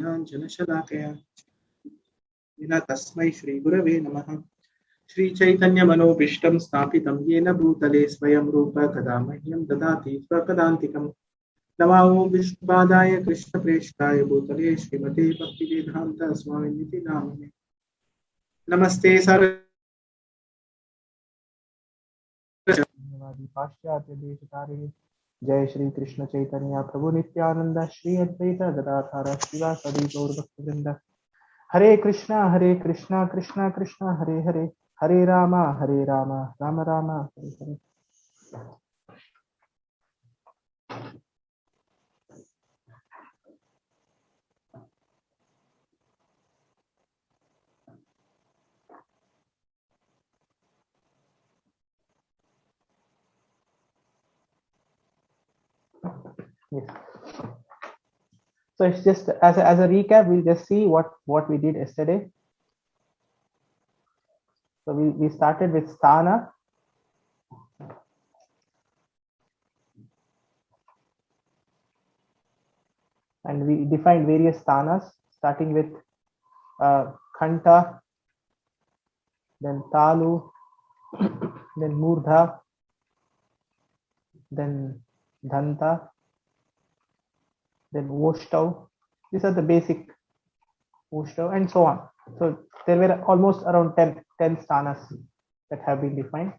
ज्ञानाञ्जनशलाकया तस्मै श्रीगुरवे नमः। श्रीचैतन्यमनोभीष्टं स्थापितं येन भूतले स्वयं रूप कदा मह्यं ददाति स्वपदान्तिकम्। नमो विष्णुपादाय कृष्णप्रेष्ठाय भूतले श्रीमते भक्तिवेदान्त स्वामिनिति नामिने। नमस्ते पाश्चात्य देश तारे। जय श्री कृष्ण चैतन्य प्रभु नित्यानंद श्री अद्वैत गदाधर शिवासदि गौर भक्तवृंद। हरे कृष्णा कृष्णा कृष्णा हरे हरे, हरे Ram Ram Ram Hare Hare. Yes. So it's just as a recap, we'll just see what we did yesterday. So we started with sthana. And we defined various sthanas, starting with khanta, then talu, then murdha, then dhanta, then voshtav. These are the basic voshtav and so on. So there were almost around 10 sthanas that have been defined.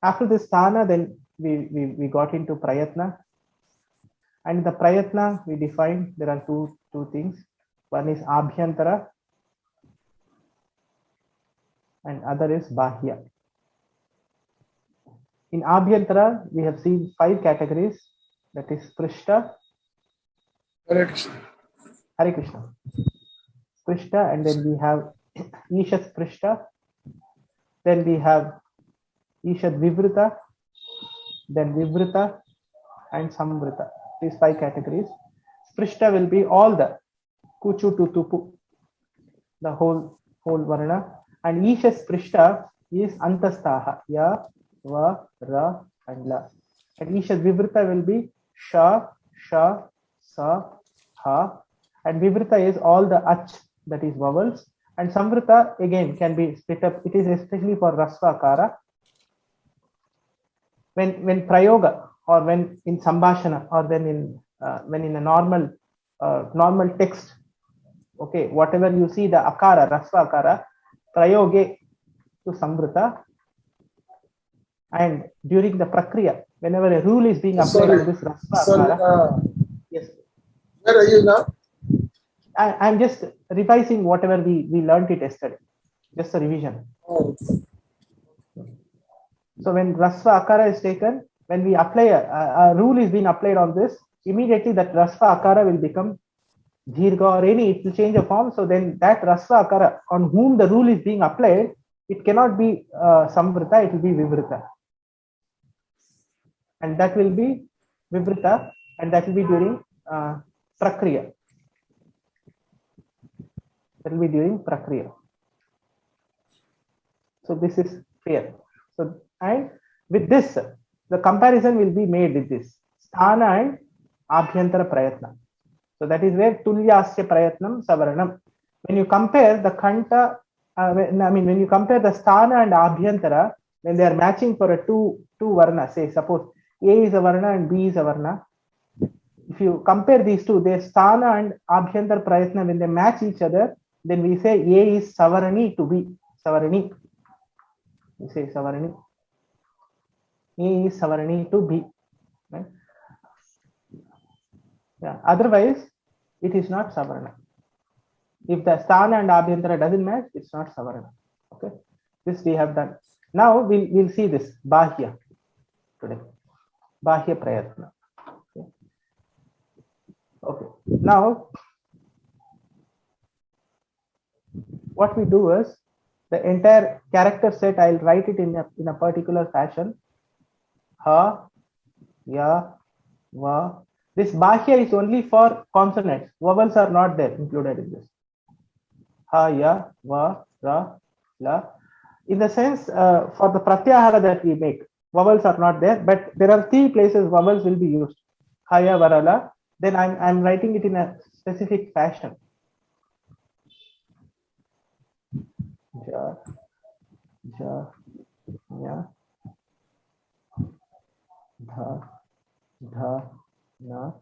After this sthana, then we got into prayatna. And in the prayatna, we defined there are two things. One is abhyantara and other is bahya. In abhyantara, we have seen 5 categories. That is prishta. Hare Krishna. Hare Krishna. Prishta, and then we have Ishad Prishta. Then we have Ishad Vivrita, then Vivrita and Samvrita. These 5 categories. Prishta will be all the Kuchu to Tupu, the whole varna. And Ishad Prishta is Antastaha, Ya, Va, Ra and La. And Ishad Vivrita will be Sha, Sha, Sa, Ha. And Vivrita is all the Ach, that is vowels. And Samvrita again can be split up. It is especially for Rasva Akara. When Prayoga or when in Sambhashana or when in a normal text, okay, whatever you see the Akara, Rasva Akara, Prayoge to Samvrita. And during the Prakriya, whenever a rule is being applied to this Rasva Akara. Yes. Where are you now? I'm just revising whatever we learned it yesterday, just a revision. Oh. So when Rasva Akara is taken, when we apply a rule is being applied on this, immediately that Rasva Akara will become Dirgha or any, it will change a form. So then that Rasva Akara on whom the rule is being applied, it cannot be Samvrita, it will be Vivrita. And that will be Vivrita, and that will be during Prakriya. That will be during Prakriya. So this is clear. So, and with this, the comparison will be made with this sthana and abhyantara prayatna. So that is where tulyasya prayatnam savarnam. When you compare the khanta, when you compare the sthana and abhyantara, when they are matching for a two varna, say suppose A is a varna and B is a varna. If you compare these two, their sthana and abhyantara prayatna, when they match each other, then we say A is savarani to B. Savarani. We say savarani. A is savarani to B. Right? Yeah. Otherwise, it is not savarna. If the sthana and abhyantara doesn't match, it's not savarna. Okay. This we have done. Now we'll see this bahya today. Bahya prayatna. Okay. Now what we do is the entire character set, I'll write it in a particular fashion. Ha, Ya, Va. This bahya is only for consonants. Vowels are not there included in this. Ha, Ya, Va, Ra, La. In the sense, for the pratyahara that we make, vowels are not there, but there are 3 places vowels will be used. Ha, Ya, Va, Ra, La. Then I'm writing it in a specific fashion. ja, ja, nya, dha, dha, na,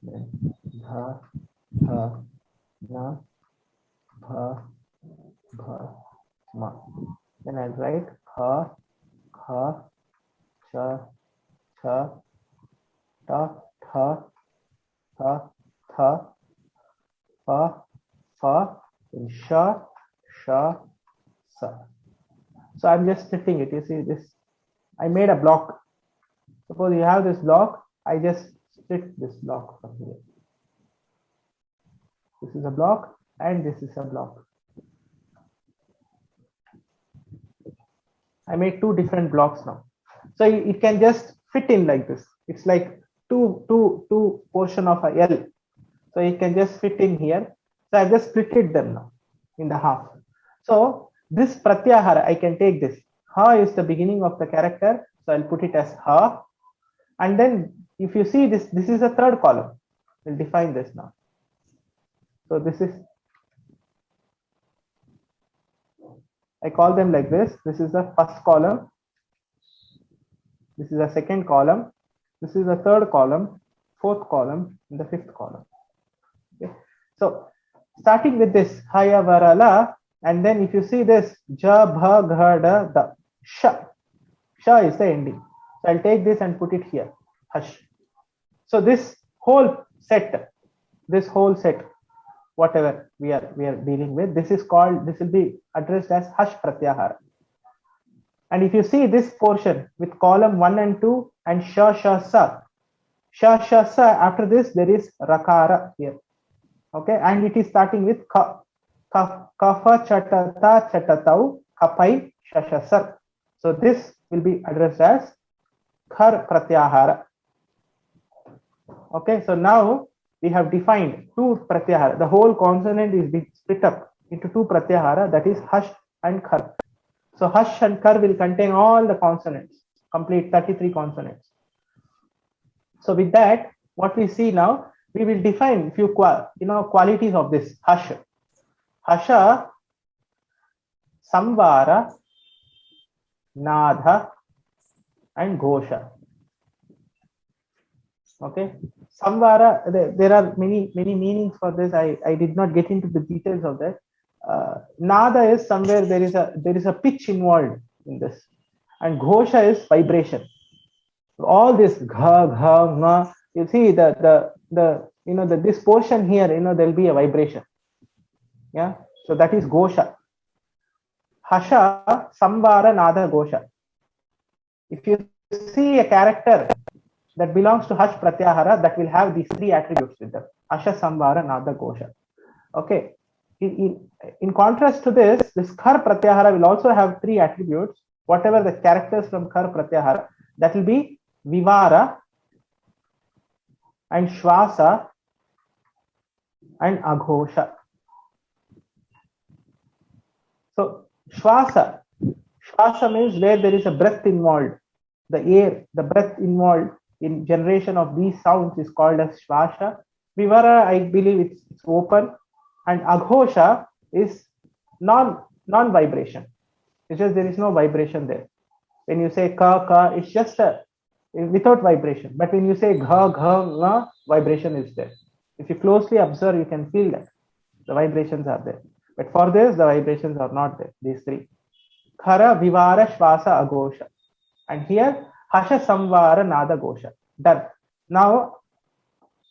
then dha, dha, na, bha, bha, ma. Then I'll write kha, kha, cha, cha, ta, tha, tha, tha, fa, fa, then sha, sha, sa. So I'm just splitting it. You see this, I made a block. Suppose you have this block, I just split this block from here. This is a block and this is a block. I made two different blocks now. So it can just fit in like this. It's like two portion of a L. So it can just fit in here. So I've just splitted them now in the half. So this pratyahara, I can take this. Ha is the beginning of the character. So I'll put it as ha. And then if you see this, this is a third column. We'll define this now. So this is, I call them like this. This is the first column. This is the second column. This is the third column, fourth column, and the fifth column. Okay. So starting with this haya varala, and then if you see this ja bha gha da da sha, sha is the ending. So I'll take this and put it here, hush. So this whole set, whatever we are dealing with, this is called, this will be addressed as hash pratyahara. And if you see this portion with column 1 and 2 and sha sha sa, after this there is rakara here. Okay, and it is starting with ka, kafa chatata chatatau kapai shashasar. So this will be addressed as khar pratyahara. Okay, so now we have defined two pratyahara. The whole consonant is being split up into two pratyahara, that is hash and khar. So hash and khar will contain all the consonants, complete 33 consonants. So with that, what we see now, we will define few qualities of this hash. Hasha, samvara, nadha, and ghosha. Okay, samvara, there are many meanings for this. I did not get into the details of that. Nada is somewhere there is a pitch involved in this, and ghosha is vibration. All this gha gha nga, you see this portion here, there will be a vibration. Yeah, so that is ghosha. Hasha, samvara, nada, ghosha. If you see a character that belongs to hash pratyahara, that will have these three attributes with them: hasha, samvara, nada, ghosha. Okay. In contrast to this khar pratyahara will also have three attributes. Whatever the characters from khar pratyahara, that will be vivara and shvasa and aghosha. So shvasa means where there is a breath involved. The breath involved in generation of these sounds is called as shvasa. Vivara, I believe it's open. And aghosha is non-vibration. It's just there is no vibration there. When you say ka, it's just without vibration. But when you say gha, nga, vibration is there. If you closely observe, you can feel that the vibrations are there. But for this, the vibrations are not there. These three: khara, vivara, shvasa, aghosha. And here, hasha, samvara, nada, ghosha. Done. Now,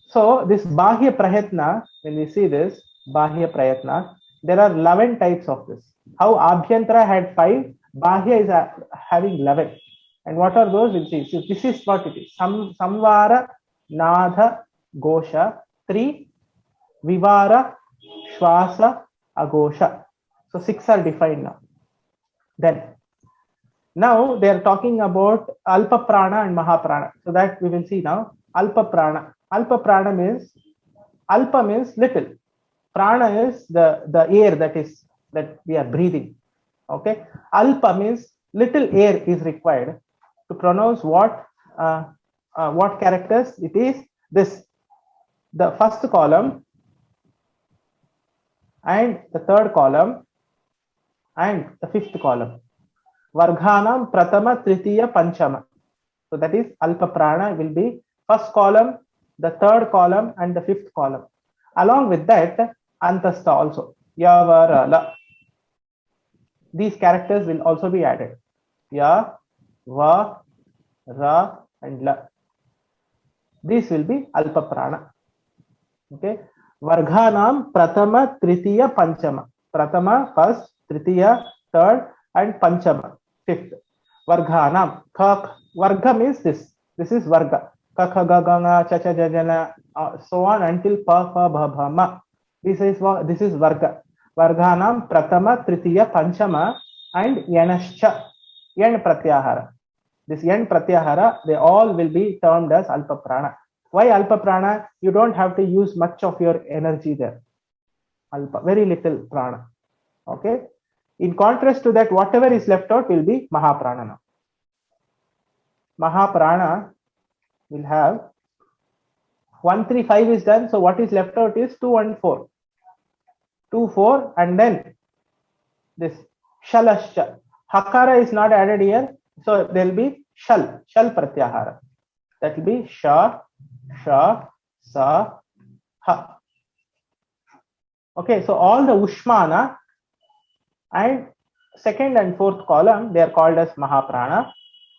so this bahya prayatna, when we see this bahya prayatna, there are 11 types of this. How abhyantara had 5, bahya is having 11. And what are those? We'll see. So this is what it is: samvara, nada, ghosha; 3, vivara, shvasa, aghosha. So 6 are defined now. Then now they are talking about alpa prana and mahaprana. So that we will see now. Alpa prana. Alpa prana means, alpa means little. Prana is the air that we are breathing. Okay. Alpa means little air is required to pronounce what characters it is. This, the first column and the third column and the fifth column. Varghanam Pratama, Tritiya, Panchama. So that is Alpa Prana will be first column, the third column, and the fifth column. Along with that, Antastha also. Ya, Va, Ra, La. These characters will also be added. Ya, Va, Ra, and La. This will be Alpa Prana. Okay. Varghanam Pratama, Tritiya, Panchama. Pratama first, Tritiya third, and Panchama fifth. Varghanam. Varga means this. This is Varga. Ka, kha, ga, ga, nga, cha, cha, ja, ja, na, so on until pa, fa, bha, bha, ma. This is Varga. Varghanam Pratama, Tritiya, Panchama, and Yanascha. Yan Pratyahara. This Yan Pratyahara, they all will be termed as Alpa Prana. Why Alpa Prana? You don't have to use much of your energy there. Alpa, very little prana. Okay. In contrast to that, whatever is left out will be Mahaprana now. Mahaprana will have 1, 3, 5 is done. So what is left out is 2 and 4. 2, 4, and then this Shalascha. Hakara is not added here. So there will be Shal Pratyahara. That will be Sha, Sha, Sa, Ha. Okay, so all the Ushmana and second and fourth column, they are called as Mahaprana,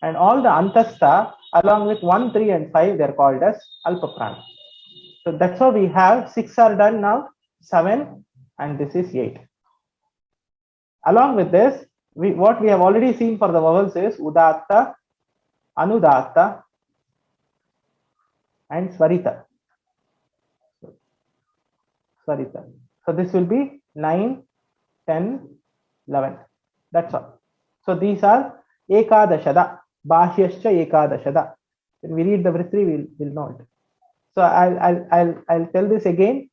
and all the Antastha along with 1, 3, and 5, they are called as Alpa Prana. So that's how we have 6 are done now, 7, and this is 8. Along with this, what we have already seen for the vowels is Udatta, Anudatta, and Swarita. Swarita. So this will be 9, 10, 11. That's all. So these are Ekadashada, Bhahyascha Ekadashada. When we read the Vritri, we'll know it. So I'll tell this again.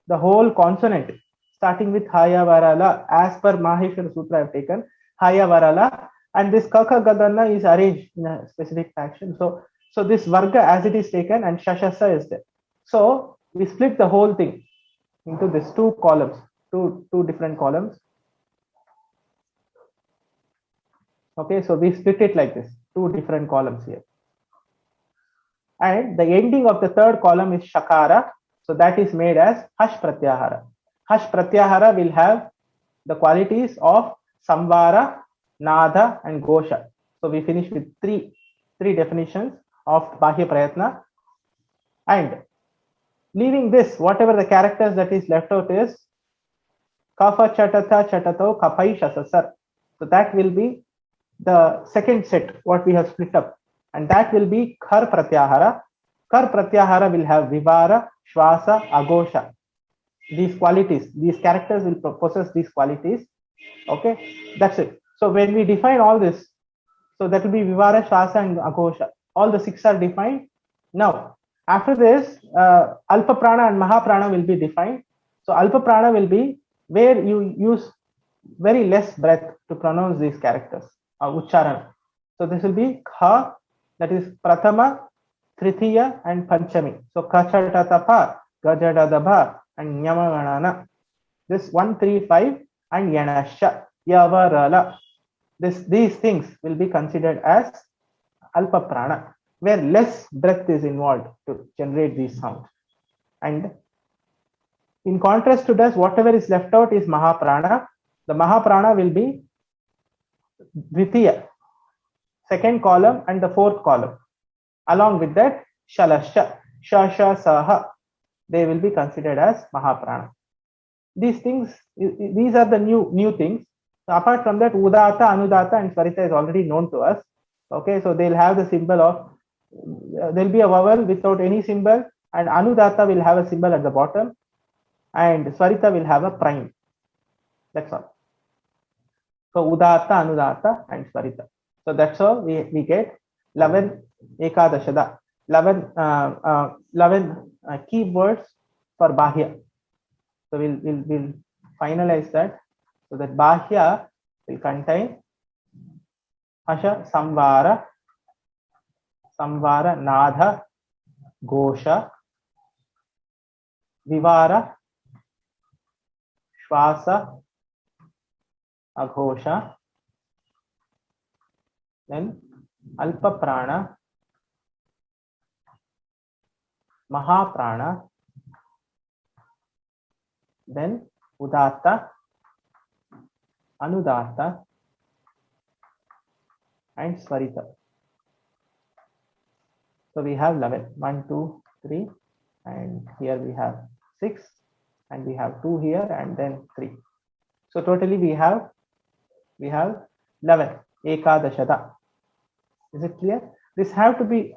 The whole consonant, starting with Haya Varala, as per Maheshwara Sutra I have taken, Haya Varala, and this Kaka Gadana is arranged in a specific fashion. So this Varga as it is taken and Shashasa is there. So we split the whole thing into these 2 columns, two different columns. Okay, so we split it like this, 2 different columns here. And the ending of the third column is Shakara. So that is made as Hash Pratyahara. Hash Pratyahara will have the qualities of Samvara, Nada, and Gosha. So we finish with three definitions of Bahya Prayatna. And leaving this, whatever the characters that is left out is Kafa Chatata Chatato Kapai Shasasar. So that will be the second set, what we have split up. And that will be Khar Pratyahara. Khar Pratyahara will have Vivara, Shwasa, Agosha. These qualities, these characters will possess these qualities. Okay, that's it. So when we define all this, so that will be Vivara, Shwasa, and Agosha. All the 6 are defined. Now, after this, Alpa Prana and Mahaprana will be defined. So Alpa Prana will be where you use very less breath to pronounce these characters, Ucharana. So this will be Kha, that is Prathama, Tritiya, and Panchami. So Kachatatapa, Gajadadabha, and Nyamaganana. This 1, 3, 5, and Yanasha, Yavarala. These things will be considered as Alpa Prana, where less breath is involved to generate these sounds. And in contrast to this, whatever is left out is Mahaprana. The Mahaprana will be Dvitiya, second column, and the fourth column. Along with that, Shalasha, Shasha, Saha, they will be considered as Mahaprana. These things, these are the new things. So apart from that, Udatta, Anudatta, and Swarita is already known to us. Okay, so they'll have the symbol of, there'll be a vowel without any symbol, and Anudatta will have a symbol at the bottom, and Swarita will have a prime. That's all. So Udatta, Anudatta, and Swarita. So that's how we get 11 Ekadashada, 11 key words for Bahya. So we'll finalize that. So that Bahya will contain Hasha, Samvara, Nadha, Gosha, Vivara, Shwasa, Aghosha, then Alpa Prana, Mahaprana, then Udatta, Anudatta, and Swarita. So we have 11. 1, 2, 3, and here we have 6, and we have 2 here, and then 3. So totally we have 11. Ekadashada. Is it clear? This have to be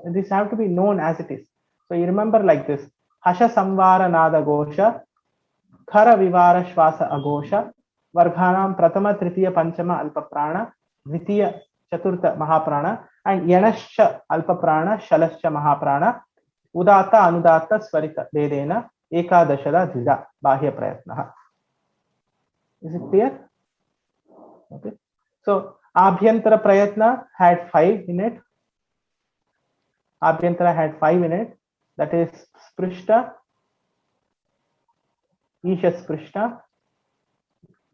known as it is. So you remember like this: Hasha Samvara Nada Gosha, Khara Vivara Shvasa Agosha, Varghanam Pratama Tritiya Panchama Alpa Prana, Dvitiya Chaturtha Mahaprana, and Yanascha Alpa Prana, Shalascha Mahaprana, Udatta Anudatta Swarita Vedena, Ekadashada Dhida Bahya Prayatnaha. Is it clear? Okay. So Abhyantara Prayatna had 5 in it. Abhyantara had 5 in it. That is Sprishta, Isha Sprishta,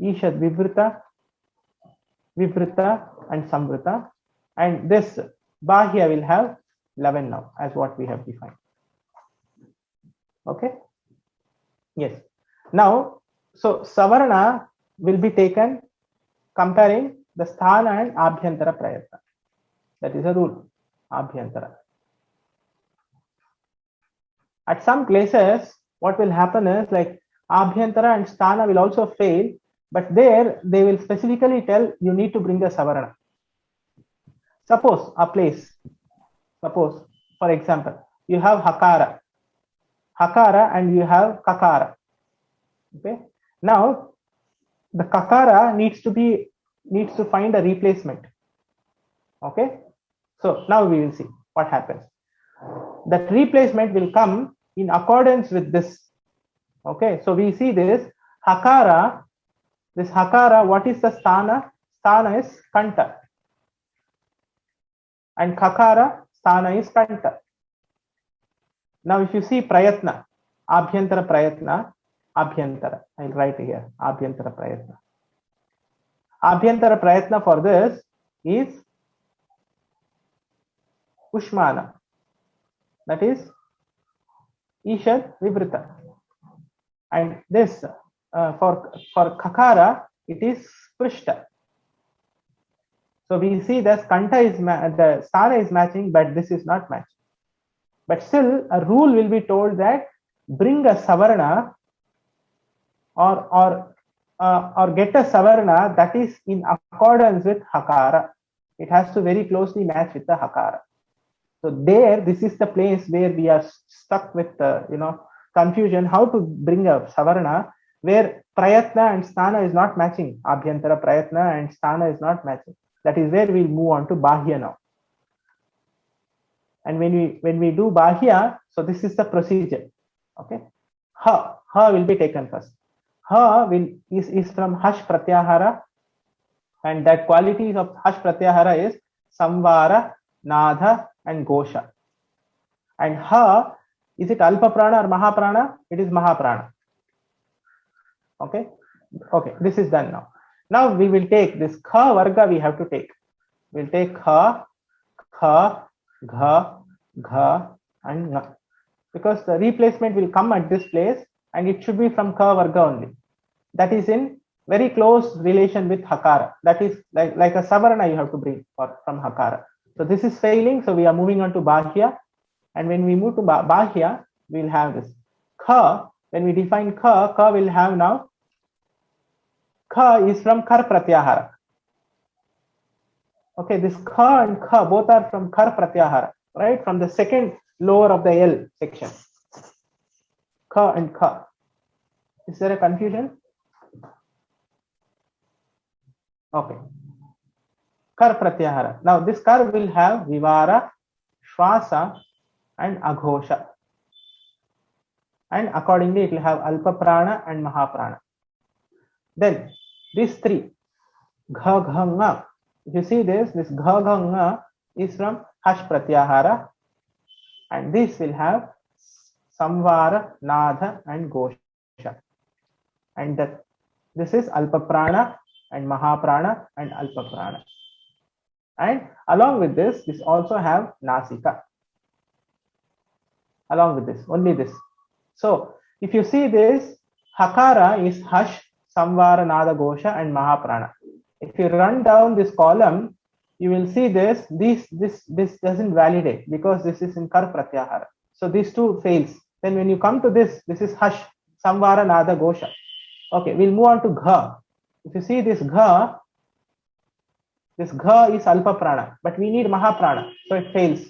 Isha Vivrita, Vivrita, and Samvrita. And this Bahya will have 11 now, as what we have defined. Okay. Yes. Now, so Savarna will be taken comparing the Sthana and Abhyantara Prayatna. That is a rule. Abhyantara. At some places, what will happen is like Abhyantara and Sthana will also fail, but there they will specifically tell you need to bring a Savarna. Suppose a place, suppose for example, you have Hakara, and you have Kakara. Okay. Now the Kakara needs to find a replacement. Okay. So now we will see what happens. That replacement will come in accordance with this. Okay. So we see this Hakara. This Hakara, what is the Sthana? Sthana is Kanta. And Kakara, Sthana is Kanta. Now if you see Prayatna, Abhyantara Prayatna, Abhyantara, I'll write here, Abhyantara Prayatna. Abhyantara Prayatna for this is Ushmana. That is Ishad Vivrita. And this for Kakara, it is Sprishta. So we see that Kanta is the Sthana is matching, but this is not matching. But still, a rule will be told that bring a Savarna or get a Savarna that is in accordance with Hakara. It has to very closely match with the Hakara. So there, this is the place where we are stuck with confusion how to bring a Savarna where Prayatna and Sthana is not matching. Abhyantara Prayatna and Sthana is not matching. That is where we'll move on to Bahya now. And when we do Bahya, so this is the procedure. Okay. Ha will be taken first. Ha is from Hash Pratyahara, and that qualities of Hash Pratyahara is Samvara, Nadha, and Gosha. And Ha, is it Alpa Prana or Mahaprana? It is Mahaprana. Okay. Okay. This is done now. Now we will take this Kha Varga we have to take. We'll take Kha, Kha, Gha, Gha, and Nga. Because the replacement will come at this place and it should be from Kha Varga only. That is in very close relation with Hakara. That is like a Savarna you have to bring from Hakara. So this is failing. So we are moving on to Bahya. And when we move to Bahya, we will have this. Kha, when we define Kha, Kha will have now. Kha is from Kar Pratyahara. Okay, this Kha and Kha both are from Kar Pratyahara, right? From the second lower of the L section. Kha and Kha. Is there a confusion? Okay. Kar Pratyahara. Now this Kar will have Vivara, Shvasa, and Aghosha. And accordingly it will have Alpa Prana and Mahaprana. Then these three, Gha, Gha, Nga. If you see this Gha, Gha, Nga is from Hash Pratyahara, and this will have Samvara, Nadha, and Gosha. And this is Alpa Prana, and Mahaprana and Alpaprana. And along with this also have Nasika. Along with this, only this. So if you see this, Hakara is Hash, Samvara, Nada, Gosha and Mahaprana. If you run down this column, you will see this doesn't validate because this is in Kar Pratyahara. So these two fails. Then when you come to this is Hash, Samvara, Nada, Gosha. Okay, we'll move on to Gha. If you see this Gha is Alpa Prana, but we need Mahaprana, so it fails.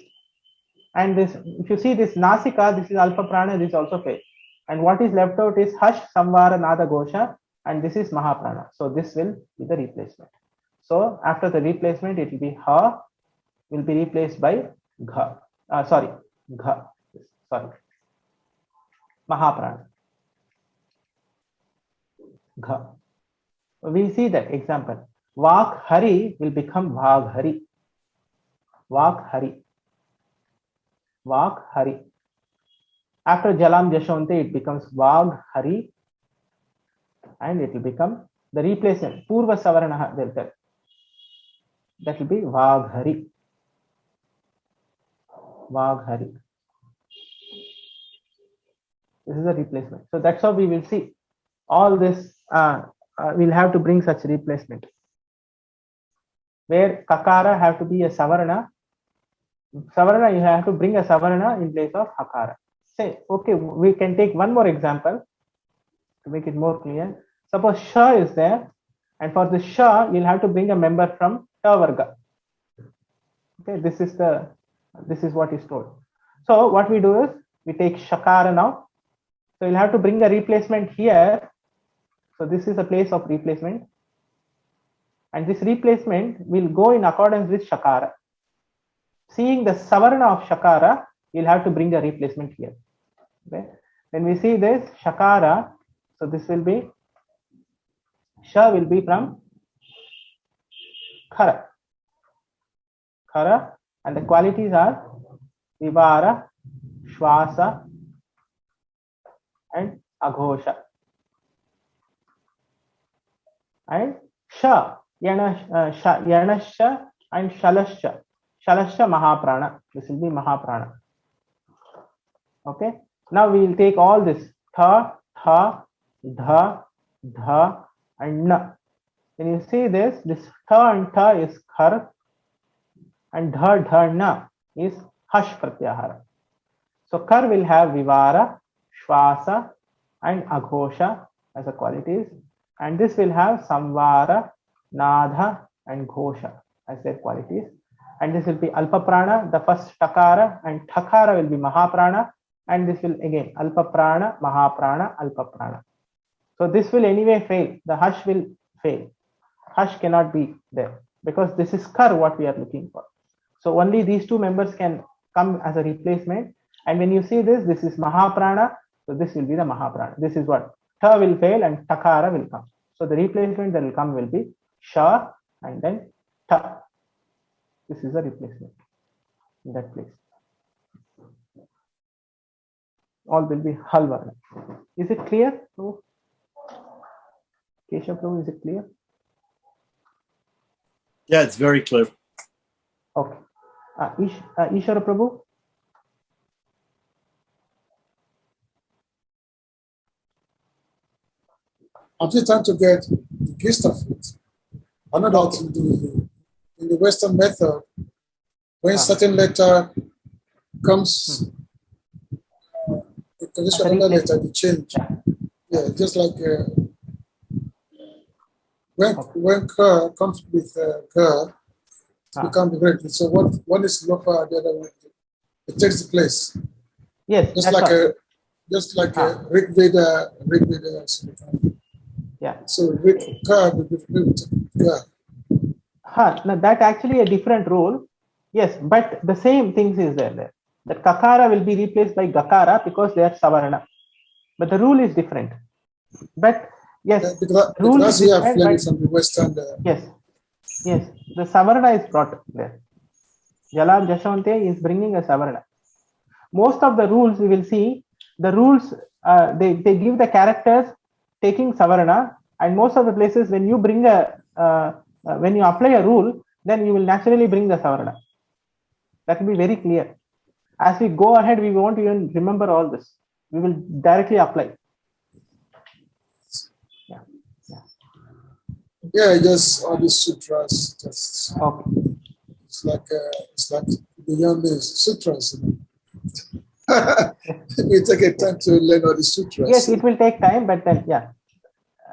And this, if you see this Nasika, this is Alpa Prana, this also fails. And what is left out is Hash, Samvara, Nada, Gosha, and this is Mahaprana. So this will be the replacement. So after the replacement, it will be Ha will be replaced by Gha. Gha. Mahaprana. Gha. We see that example. Vak Hari will become Vag Hari. Vak Hari. Vak Hari. After Jalam Jashonte, it becomes Vag Hari, and it will become the replacement. Purva Savarana, they'll tell. That will be Vag Hari. Vag Hari. This is a replacement. So that's how we will see. All this, we'll have to bring such replacement. Where Kakara have to be a Savarana. Savarana, you have to bring a Savarana in place of Hakara. Say, okay, we can take one more example to make it more clear. Suppose Sha is there, and for the Sha, you'll have to bring a member from Ta Varga. Okay, this is what is told. So what we do is, we take Shakara now. So you'll have to bring a replacement here. So this is a place of replacement. And this replacement will go in accordance with Shakara. Seeing the Savarna of Shakara, you'll have to bring a replacement here. Okay. When we see this Shakara, so this will be, Sha will be from Khara. Khara, and the qualities are Vivara, Shwasa, and Aghosha. And Sha, Yanasha and Shalasha. Shalasha Mahaprana. This will be Mahaprana. Okay. Now we will take all this Tha, Tha, Dha, Dha, and Na. When you see this Tha and Tha is Khar, and Dha, Dha, Na is Hash Pratyahara. So Kar will have Vivara, Shwasa, and Aghosha as a qualities, and this will have Samvara, Nadha, and Ghosha as their qualities. And this will be Alpa Prana, the first Takara, and Thakara will be Mahaprana, and this will again Alpa Prana, Mahaprana, Alpa Prana. So this will anyway fail. The Hash will fail. Hash cannot be there because this is Kar what we are looking for. So only these two members can come as a replacement. And when you see this is Mahaprana. So this will be the Mahaprana. This is what Tha will fail and Takara will come. So the replacement that will come will be Sha and then Ta. This is a replacement in that place. All will be Halvarna. Is it clear? Keshav Prabhu, is it clear? Yeah, it's very clear. Okay. Ishwara Prabhu? I'm just trying to get the gist of it. I know that in the Western method, when certain letter comes, this another letter will change. Yeah, just like when Ka comes with Ka, it becomes great. So one is local, the other one it takes the place. Yes. Just like a Rig Veda. Yeah. So Ka will be with Ka. Now that actually a different rule. Yes, but the same things is there. The Kakara will be replaced by Gakara because they are Savarna. But the rule is different. But yes, because rule is we have different, learned from the Western. Yes. The Savarna is brought there. Jalam Jashonte is bringing a Savarna. Most of the rules we will see, the rules, they give the characters taking Savarna, and most of the places when you bring a when you apply a rule, then you will naturally bring the Savarna. That will be very clear. As we go ahead, we won't even remember all this. We will directly apply. Yeah, just all the sutras. Just Okay. it's like beyond the sutras. You take a time to learn all the sutras. Yes, it will take time, but then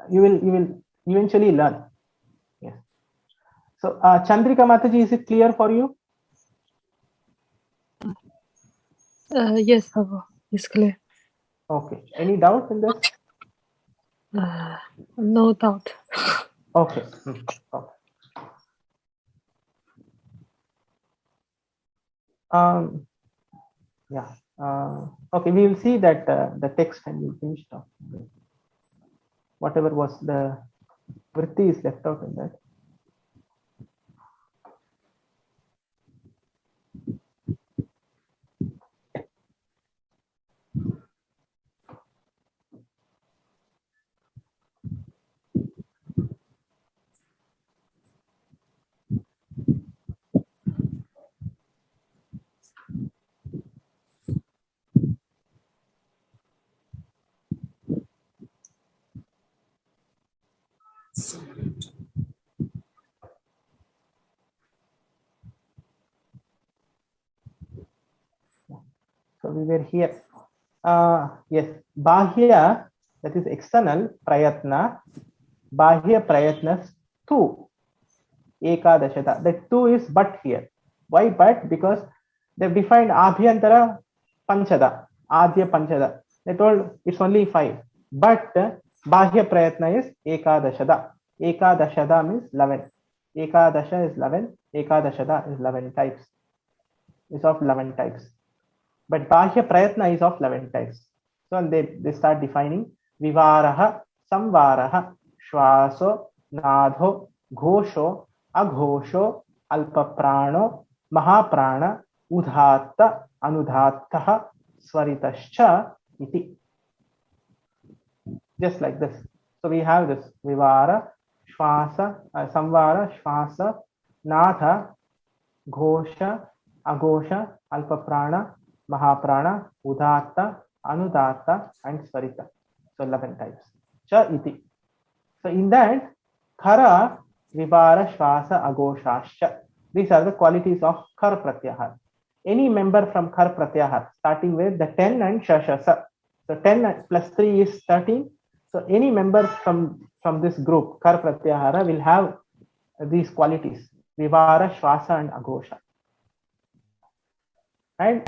you will eventually learn. Yes. So Chandrika Mataji, is it clear for you? Yes, Prabhu, it's clear. Okay. Any doubt in this? No doubt. Okay. Okay. Yeah. Okay. We will see that the text and we'll finish off. Whatever was the vritti is left out in that. So we were here. Yes, Bahya, that is external, Prayatna, Bahya Prayatnas 2, Ekadashata. The 2 is but here. Why but? Because they've defined Abhyantara Panchada, Adya Panchada. They told it's only 5. But Bahya Prayatna is Ekadashada. Ekadashada means 11. Ekadasha is 11. Ekadashada is 11 types. It's of 11 types. But Bahya Prayatna is of 11 types. So they start defining Vivaraha, Samvaraha, Shwaso, Nadho, Ghosho, Aghosho, Alpaprano, Mahaprana, Udhatta, Anudhattaha, Swaritascha, iti. Just like this. So we have this Vivara, Shwasa, Samvara, Shwasa, Natha, Ghosha, Aghosha, Alpaprana, Mahaprana, Udatta, Anudatta, and Swarita. So 11 types. Cha iti. So in that, Khara, Vibara, Shvasa, Agoshascha. These are the qualities of Khar Pratyahar. Any member from Khar Pratyahar, starting with the 10 and Shashasa. So 10 plus 3 is 13. So any member from this group, Khar Pratyahara, will have these qualities. Vivara, Shvasa, and Agosha. And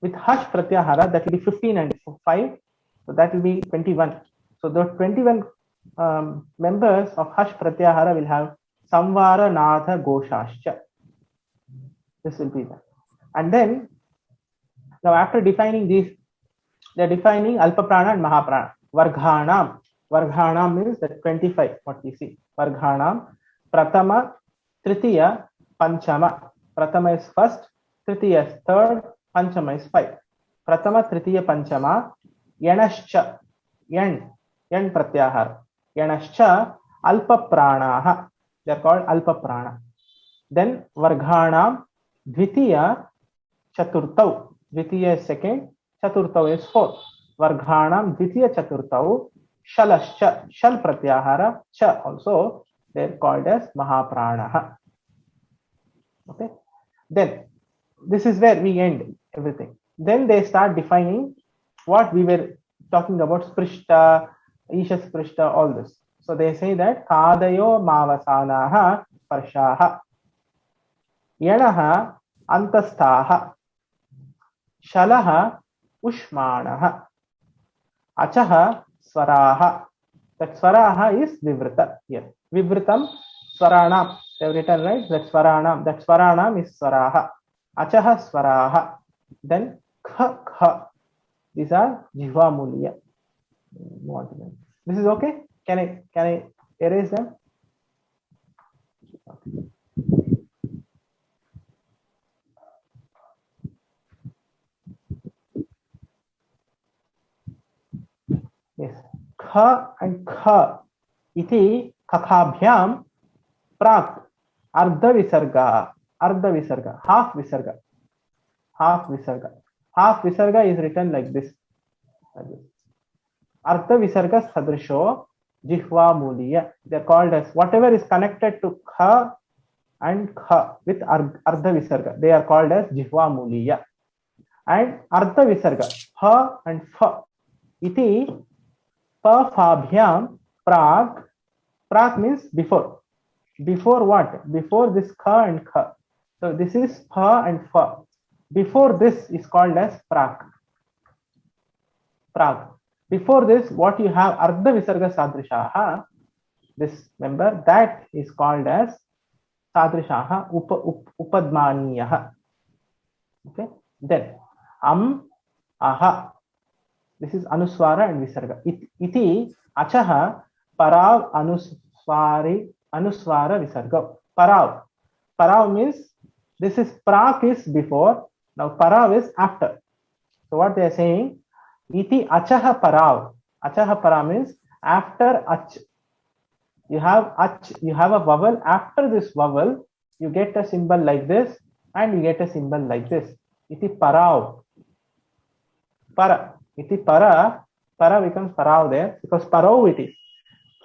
with Hash Pratyahara, that will be 15 and 5. So that will be 21. So the 21 members of Hash Pratyahara will have Samvara, Natha, Goshascha. This will be that. And then, now after defining these, they are defining Alpaprana and Mahaprana. Varghanam. Varghanam means the 25, what we see. Varghanam. Pratama, Tritiya, Panchama. Pratama is first, Tritiya is third, Panchama is 5. Pratama, Tritiya, Panchama, Yanascha, Yan Pratyahar. Yanascha, Alpa Pranaha. They are called Alpa Prana. Then Varghanam, Dvitiya, Chaturtau. Dvitiya is second, Chaturtau is fourth. Varghanam, Dvitiya, Chaturtau, Shalascha, Shal Pratyahara, Cha also, they are called as Mahapranaha. Okay. Then this is where we end everything. Then they start defining what we were talking about, Sprishta, Isha Sprishta, all this. So they say that Kadayo Mavasanaha Parshaha, Yanaha Antastaha, Shalaha Ushmanaha, Achaha Swaraha. That Swaraha is Vivrita here. Vivritam Swaranam. They have written, right? That Swaranam. That Swaranam is Swaraha. Achaha Swaraha. Then Kha Kha. These are Jihva Mulya. This is okay? Can I erase them? Okay. Yes. Kha and Kha. Iti kakhabhyam prak ardha visarga. Ardha visarga, half visarga. Half visarga. Half visarga is written like this. Ardha visarga sadrisho jihva muliya. They are called as whatever is connected to kha and kha with ardha visarga. They are called as jihva muliya. And ardha visarga, ha and fa. Iti pa phabhyam prak. Prak means before. Before what? Before this kha and kha. So this is pa and fa. Before this is called as prak. Prak. Before this, what you have ardha visarga sadrishaha. This member that is called as sadrishaha upadmaniyaha. Okay. Then aha. This is anuswara and visarga. Iti achaha parav anuswara visarga. Parav means this is prak is before. Now parav is after. So what they are saying, iti achaha parav. Achaha parav means after ach. You have ach, you have a vowel. After this vowel, you get a symbol like this and you get a symbol like this. Iti parav. Para. Iti para. Para becomes parav there because parav it is.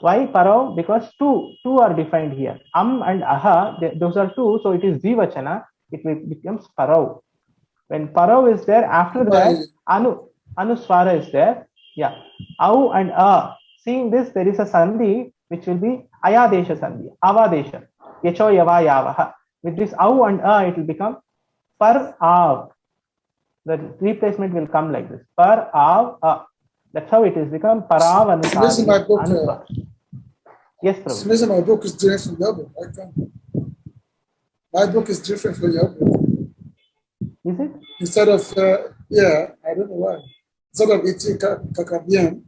Why parav? Because two are defined here. And aha, those are two, so it is dvivachana. It becomes parav. When parav is there, after that anuswara is there. Yeah. Au and a. Seeing this, there is a sandhi which will be ayadesha sandhi, avadesha. Yacho yava yavaha. With this au and a, it will become par av. The replacement will come like this. Par av a. That's how it is become parav anuswara. My book, yes, Prabhu. listen, my book is different from your book. My book is different from your book. Is it? Instead of, yeah, I don't know why. Instead of iti kakabyan,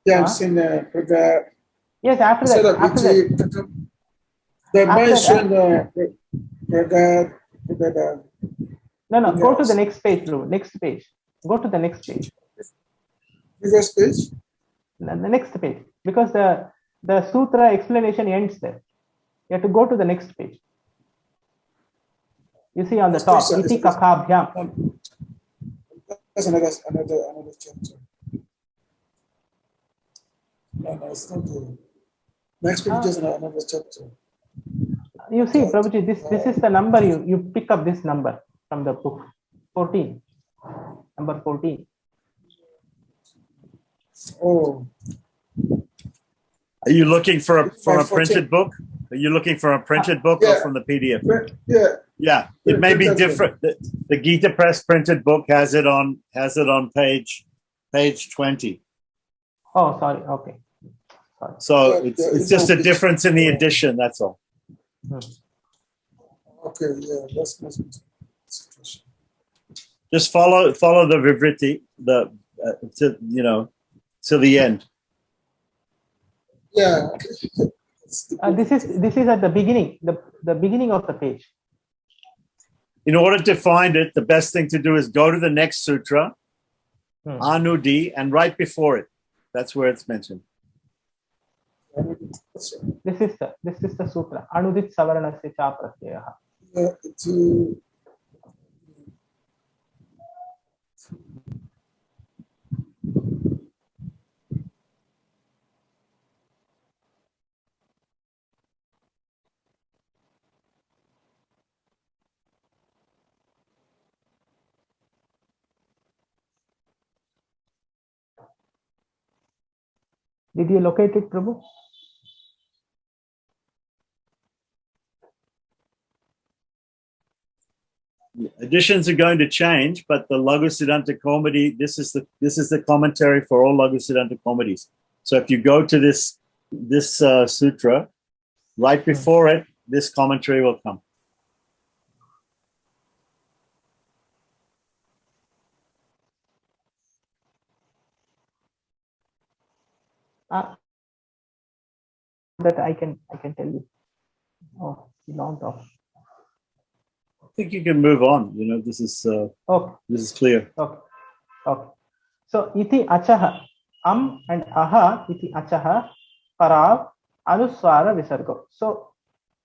yeah, I'm saying, yes, after instead that. of After iti that. kakab, the mind showing No, go to the next page, Prabhu. Next page. Go to the next page. previous page. The next page. Because the sutra explanation ends there. You have to go to the next page. You see on the top, iti kakhabhyam. That's another chapter. No, it's not the next page is another chapter. You see, Prabhuji, this is the number you pick up this number from the book. 14. Number 14. Oh. Are you looking from a 14. printed book? Are you looking for a printed book or from the PDF? Yeah. Yeah, it may be different. The Gita Press printed book has it on page 20. Oh, sorry. Okay. Sorry. So it's just a difference in the edition. That's all. Okay. Yeah. That's my situation. Just follow the vivriti to the end. Yeah. This is at the beginning, the beginning of the page. In order to find it, the best thing to do is go to the next sutra, Anudi, and right before it. That's where it's mentioned. This is the sutra. Anudit savarnasya cha pratyayah. Did you locate it, Prabhu? Editions are going to change, but the Laghu Siddhanta Comedy, this is the commentary for all Laghu Siddhanta comedies. So if you go to this sutra, right before it, this commentary will come. That I can tell you. Oh, he logged off. I think you can move on. This is Okay. this is clear. Okay. So iti achaha, and aha iti achaha, parav, Anuswara Visarga. So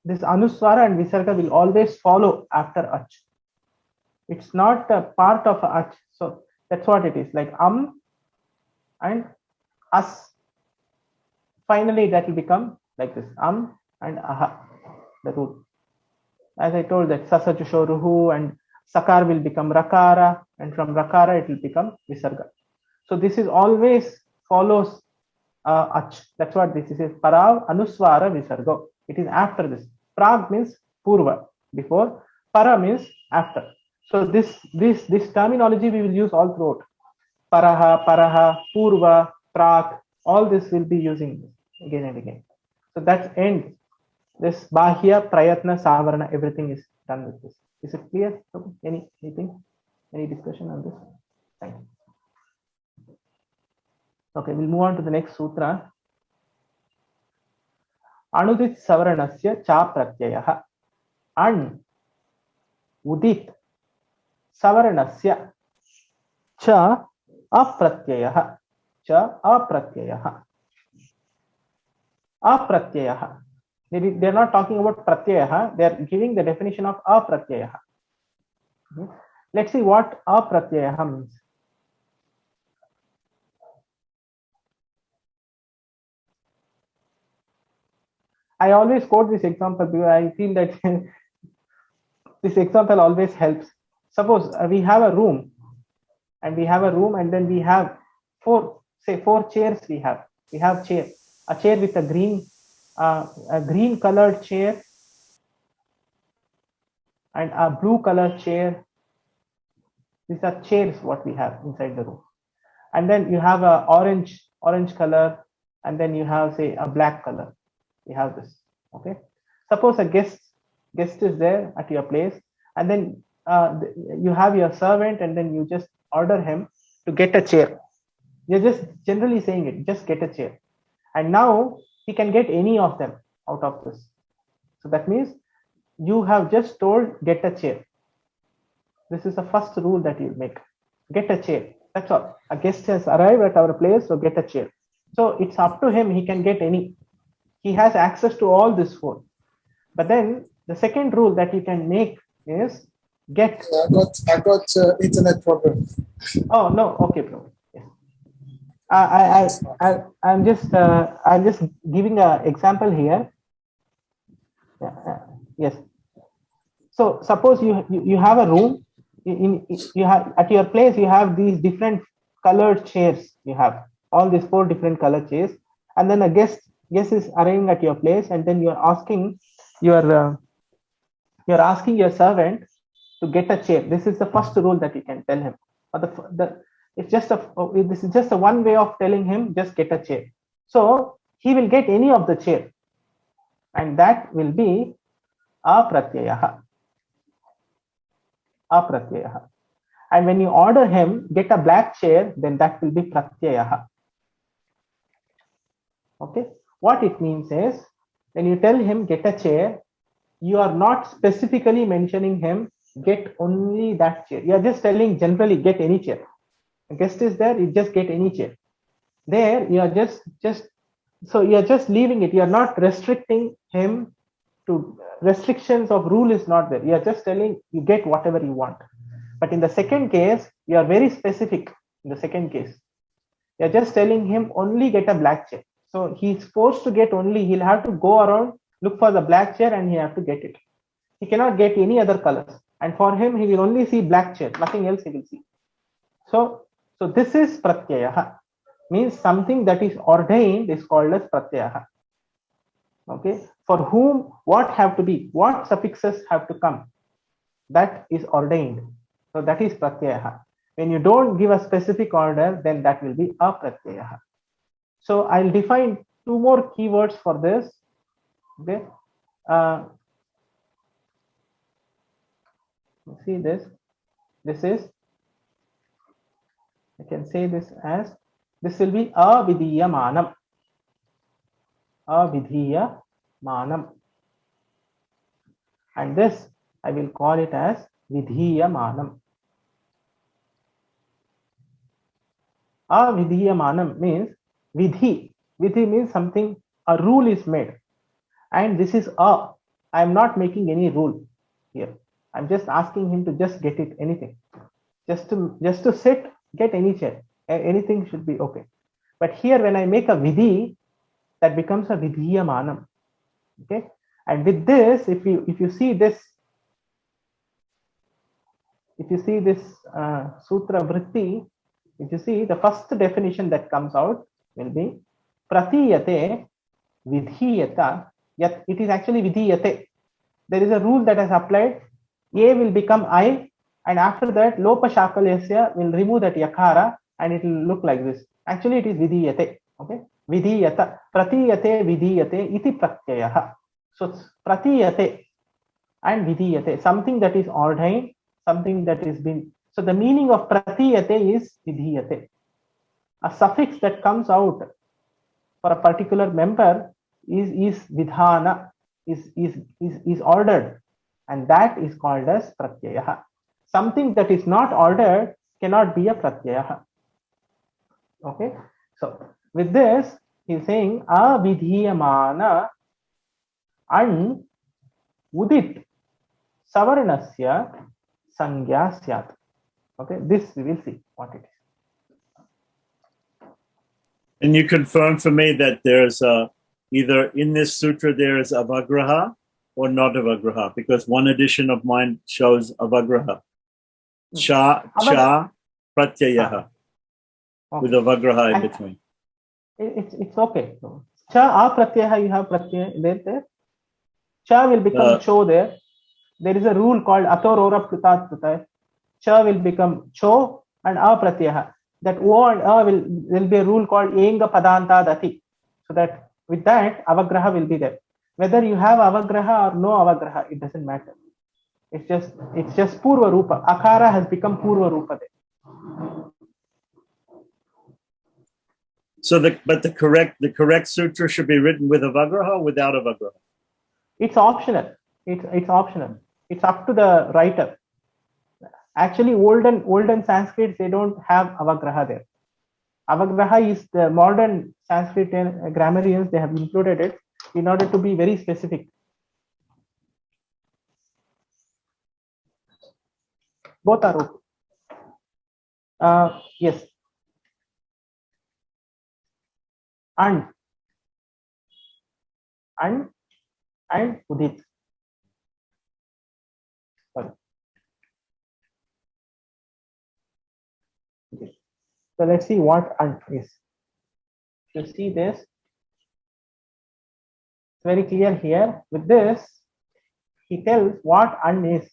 this Anuswara and Visarga will always follow after Ach. It's not a part of Ach. So that's what it is, like and As. Finally, that will become like this, and aha, the rule. As I told that Sasajushoruhu and Sakar will become Rakara, and from Rakara it will become Visarga. So this is always follows Ach. That's what this is. Parav Anuswara Visarga. It is after this. Prag means Purva, before. Para means after. So this terminology we will use all throughout. Paraha, Purva, Prag. All this will be using this again and again. So that's end. This Bahya, Prayatna, Savarna, everything is done with this. Is it clear? Anything? Any discussion on this? Thank you. Okay, we'll move on to the next sutra. Anudit Savaranasya Cha Pratyayah. An Udit Savaranasya Cha Apratyayah. Cha Apratyayah. Apratyayah. They are not talking about pratyayah, they are giving the definition of apratyayah. Let's see what apratyayah means. I always quote this example because I feel that this example always helps. Suppose we have a room, and then we have four chairs. We have a chair with a green colored chair and a blue colored chair. These are chairs what we have inside the room. And then you have a orange color, and then you have, say, a black color. You have this. Okay. Suppose a guest is there at your place, and then you have your servant, and then you just order him to get a chair. You're just generally saying it, just get a chair. And now he can get any of them out of this. So that means you have just told get a chair. This is the first rule that you make. Get a chair. That's all. A guest has arrived at our place, so get a chair. So it's up to him. He can get any. He has access to all this four. But then the second rule that you can make is get. I got internet problem. Oh no. Okay, bro. I'm just giving an example here. Yes. So suppose you have a room. You have at your place you have these different colored chairs. You have all these four different color chairs, and then a guest is arriving at your place, and then you're asking your servant to get a chair. This is the first rule that you can tell him. Or this is just a one way of telling him just get a chair. So he will get any of the chair, and that will be apratyayah. Apratyayah. And when you order him get a black chair, then that will be pratyayah. Okay. What it means is when you tell him get a chair, you are not specifically mentioning him get only that chair. You are just telling generally get any chair. A guest is there, you just get any chair. There you are just so you are just leaving it. You are not restricting him to restrictions of rule is not there. You are just telling you get whatever you want. But in the second case, you are very specific. In the second case, you are just telling him only get a black chair. So he's forced to get only. He'll have to go around, look for the black chair, and he have to get it. He cannot get any other colors. And for him, he will only see black chair. Nothing else he will see. So this is pratyayah. Means something that is ordained is called as pratyayah. Okay. For whom what have to be, what suffixes have to come, that is ordained. So that is pratyayah. When you don't give a specific order, then that will be apratyayah. So I'll define two more keywords for this. Okay. See this. This is, I can say this as, this will be avidhiyamanam. Avidhiyamanam. And this I will call it as vidhiyamanam. Avidhiyamanam means vidhi. Vidhi means something a rule is made, and this is a, I am not making any rule here. I'm just asking him to just get it, anything, just to sit, get any chair, anything should be okay. But here when I make a vidhi, that becomes a vidhiyamanam. Okay, and with this, if you see this, sutra vritti, if you see, the first definition that comes out will be pratiyate vidhiyata, yet it is actually vidhiyate. There is a rule that has applied. A will become I, and after that lopa shakalyasya will remove that yakara, and it will look like this. Actually it is vidhiyate. Okay, vidhiyata, pratiyate vidhiyate iti pratyayah. So pratiyate and vidhiyate, something that is ordained, something that is been. So the meaning of pratiyate is vidhiyate. A suffix that comes out for a particular member is vidhana, is ordered, and that is called as pratyayah. Something that is not ordered cannot be a pratyayah. Okay, so with this he is saying avidhiyamana an udit savarnasya sangya syat. Okay, this we will see what it is. And you confirm for me that there's either in this sutra there is avagraha or not avagraha, because one edition of mine shows avagraha. Cha pratyayaha with avagraha in between. It's okay. So, cha apratyaha, you have pratyaya there. Cha will become cho there. There is a rule called atorora plutat. Cha will become cho and apratyaha. That o and a will be a rule called enga padanta dati. So that with that avagraha will be there. Whether you have avagraha or no avagraha, it doesn't matter. It's just purva rupa. Akara has become purva rupa there. So the correct sutra should be written with avagraha or without avagraha? It's optional. It's optional. It's up to the writer. Actually, olden Sanskrit, they don't have avagraha there. Avagraha is the modern Sanskrit grammarians, they have included it in order to be very specific. Both are okay. Yes. And udit. Sorry. Okay. So let's see what and is. You see this, it's very clear here. With this, he tells what an is.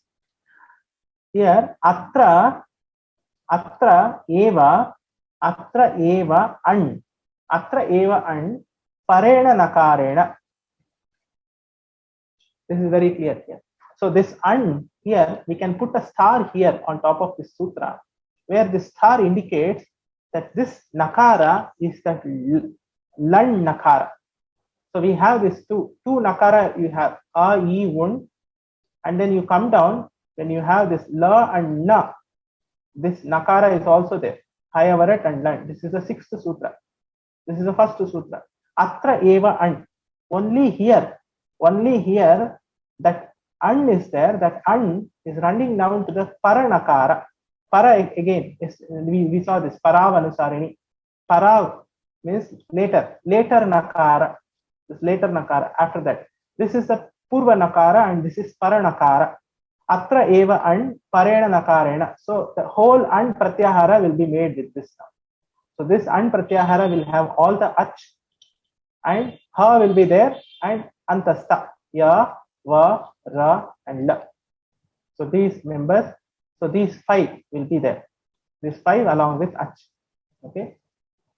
Here, atra eva an, parena nakarena. This is very clear here. So this an here, we can put a star here on top of this sutra, where this star indicates that this nakara is that lan nakara. So we have this two nakara, you have a, e, un, and then you come down, then you have this la and na. This nakara is also there. Hayavarat and lan. This is the sixth sutra. This is the first sutra. Atra eva an. Only here that an is there. That an is running down to the paranakara. Para again is, we saw this paravanusarini. Para means later nakara. This later nakara after that. This is the purva nakara and this is paranakara. Atra eva an parena nakarena. So the whole an pratyahara will be made with this now. So this an pratyahara will have all the ach, and ha will be there, and antastha, ya, va, ra, and la. So these members, so these five will be there. These five along with ach. Okay,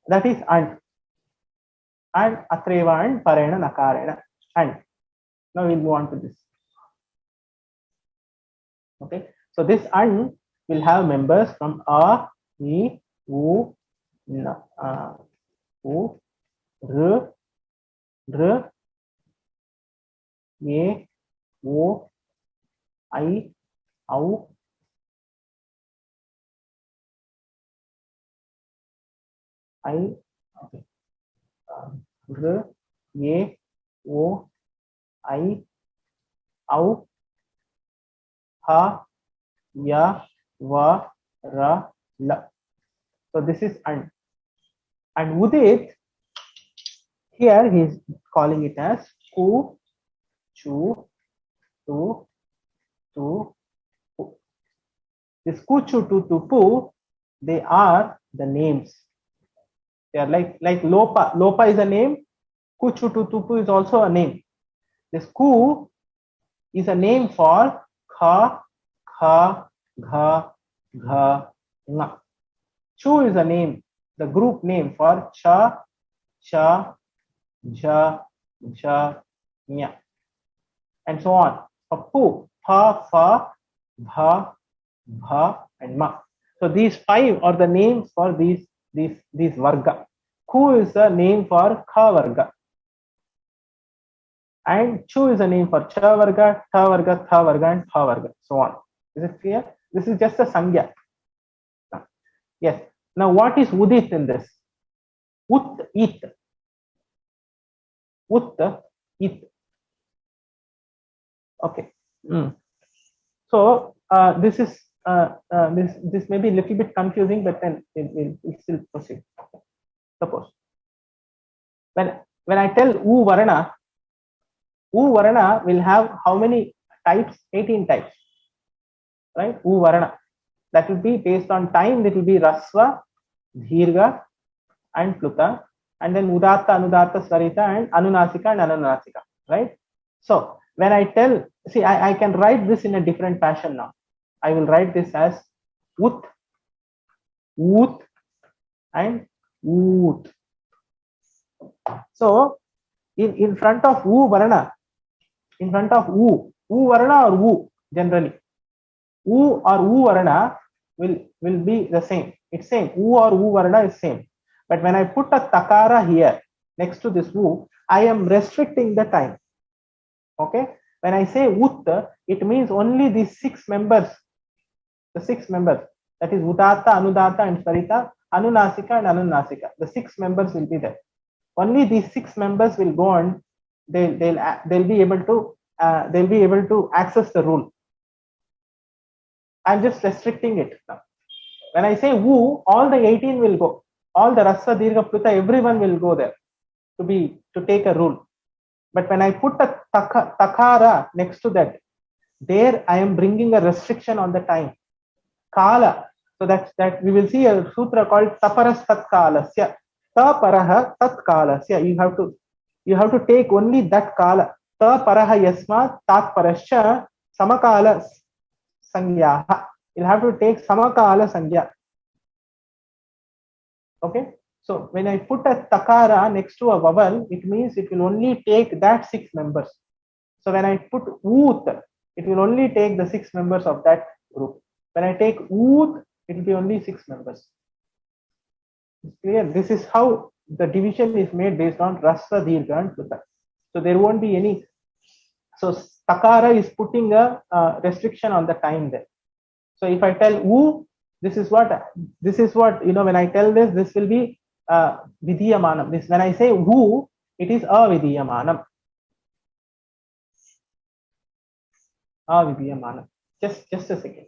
that is an. And atreva and parena nakarena. And now we'll move on to this. Okay, so this an will have members from a, e, u, na, u, r, dr, e, o, I, au, I, okay, r, ye, o, I, au, ha, ya, va, ra, la. So this is and. And Udit, here he is calling it as ku, chu, tu, tu, pu. This ku, chu, tu, tu, pu, they are the names. They are like Lopa. Lopa is a name. Ku, chu, tu, tu, pu is also a name. This ku is a name for kha, kha, gha, gha, nga. Chu is a name, the group name for cha, cha, ja, ja, nya, and so on. For pu, pa, fa, bha, bha, and ma. So these five are the names for these varga. Ku is the name for kha varga, and chu is a name for cha varga, tha varga, tha varga, and pha varga. So on. Is it clear? This is just a sangya. Yes. Now what is udit in this? Ut, it. Ut, it. Okay. So this is this may be a little bit confusing, but then we'll still proceed. Suppose when I tell u varana will have how many types? 18 types, right? U varana. That will be based on time. It will be rasva, dheergha, and pluta, and then udatta, anudatta, swarita, and anunasika and anunasika, right? So when I tell, see, I can write this in a different fashion now. I will write this as ut, oot, and oot. So in front of u varana, in front of u varana or u generally, u or u varana will be the same. It's same. U or u varana is same. But when I put a takara here next to this u, I am restricting the time. Okay. When I say ut, it means only these 6 members. The 6 members, that is udatta, anudatta, and swarita, anunasika, and anunasika. The 6 members will be there. Only these 6 members will go on. They'll be able to access the rule. I'm just restricting it now. When I say wu, all the 18 will go. All the rasa, dirgha, pluta, everyone will go there to take a rule. But when I put a takara next to that, there I am bringing a restriction on the time. Kala. So that we will see a sutra called taparas tatkalasya. Taparaha tatkalasya. You have to take only that kala. Taparaha yasmat tatparasya samakala sangyaha. You'll have to take samakala sangya. Okay. So when I put a takara next to a vowel, it means it will only take that 6 members. So when I put oot, it will only take the 6 members of that group. When I take oot, it will be only 6 members. It's clear? This is how the division is made based on rasa, dirgha, and pluta. So there won't be any. So takara is putting a restriction on the time there. So if I tell u, this is what when I tell this will be vidhiyamanam. This when I say who, it is avidhiyamanam. Avidhiyamanam. Just a second.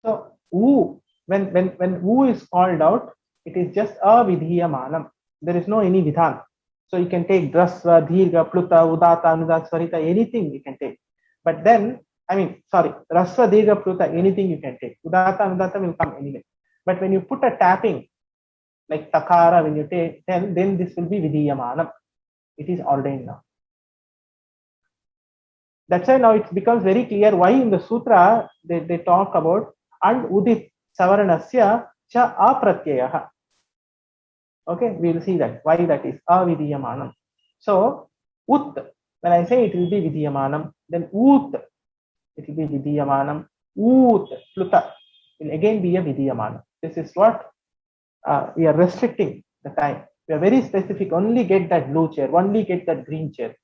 So u, when u is called out, it is just avidhiyamanam. There is no any vidhan. So you can take drasva, dheergha, pluta, udatta, anudatta, swarita, anything you can take. But then, rasva, dheergha, pluta, anything you can take. Udatta, anudatta will come anyway. But when you put a tapping, like takara, when you take, then this will be vidhiyamanam. It is ordained now. That's why now it becomes very clear why in the sutra they talk about and udit savaranasya cha apratyayah. Okay, we will see that why that is avidhiyamanam. So ut, when I say it will be vidhiyamanam, then ut, it will be vidhiyamanam. Ut, pluta, will again be a vidhiyamanam. This is what we are restricting the time. We are very specific. Only get that blue chair. Only get that green chair.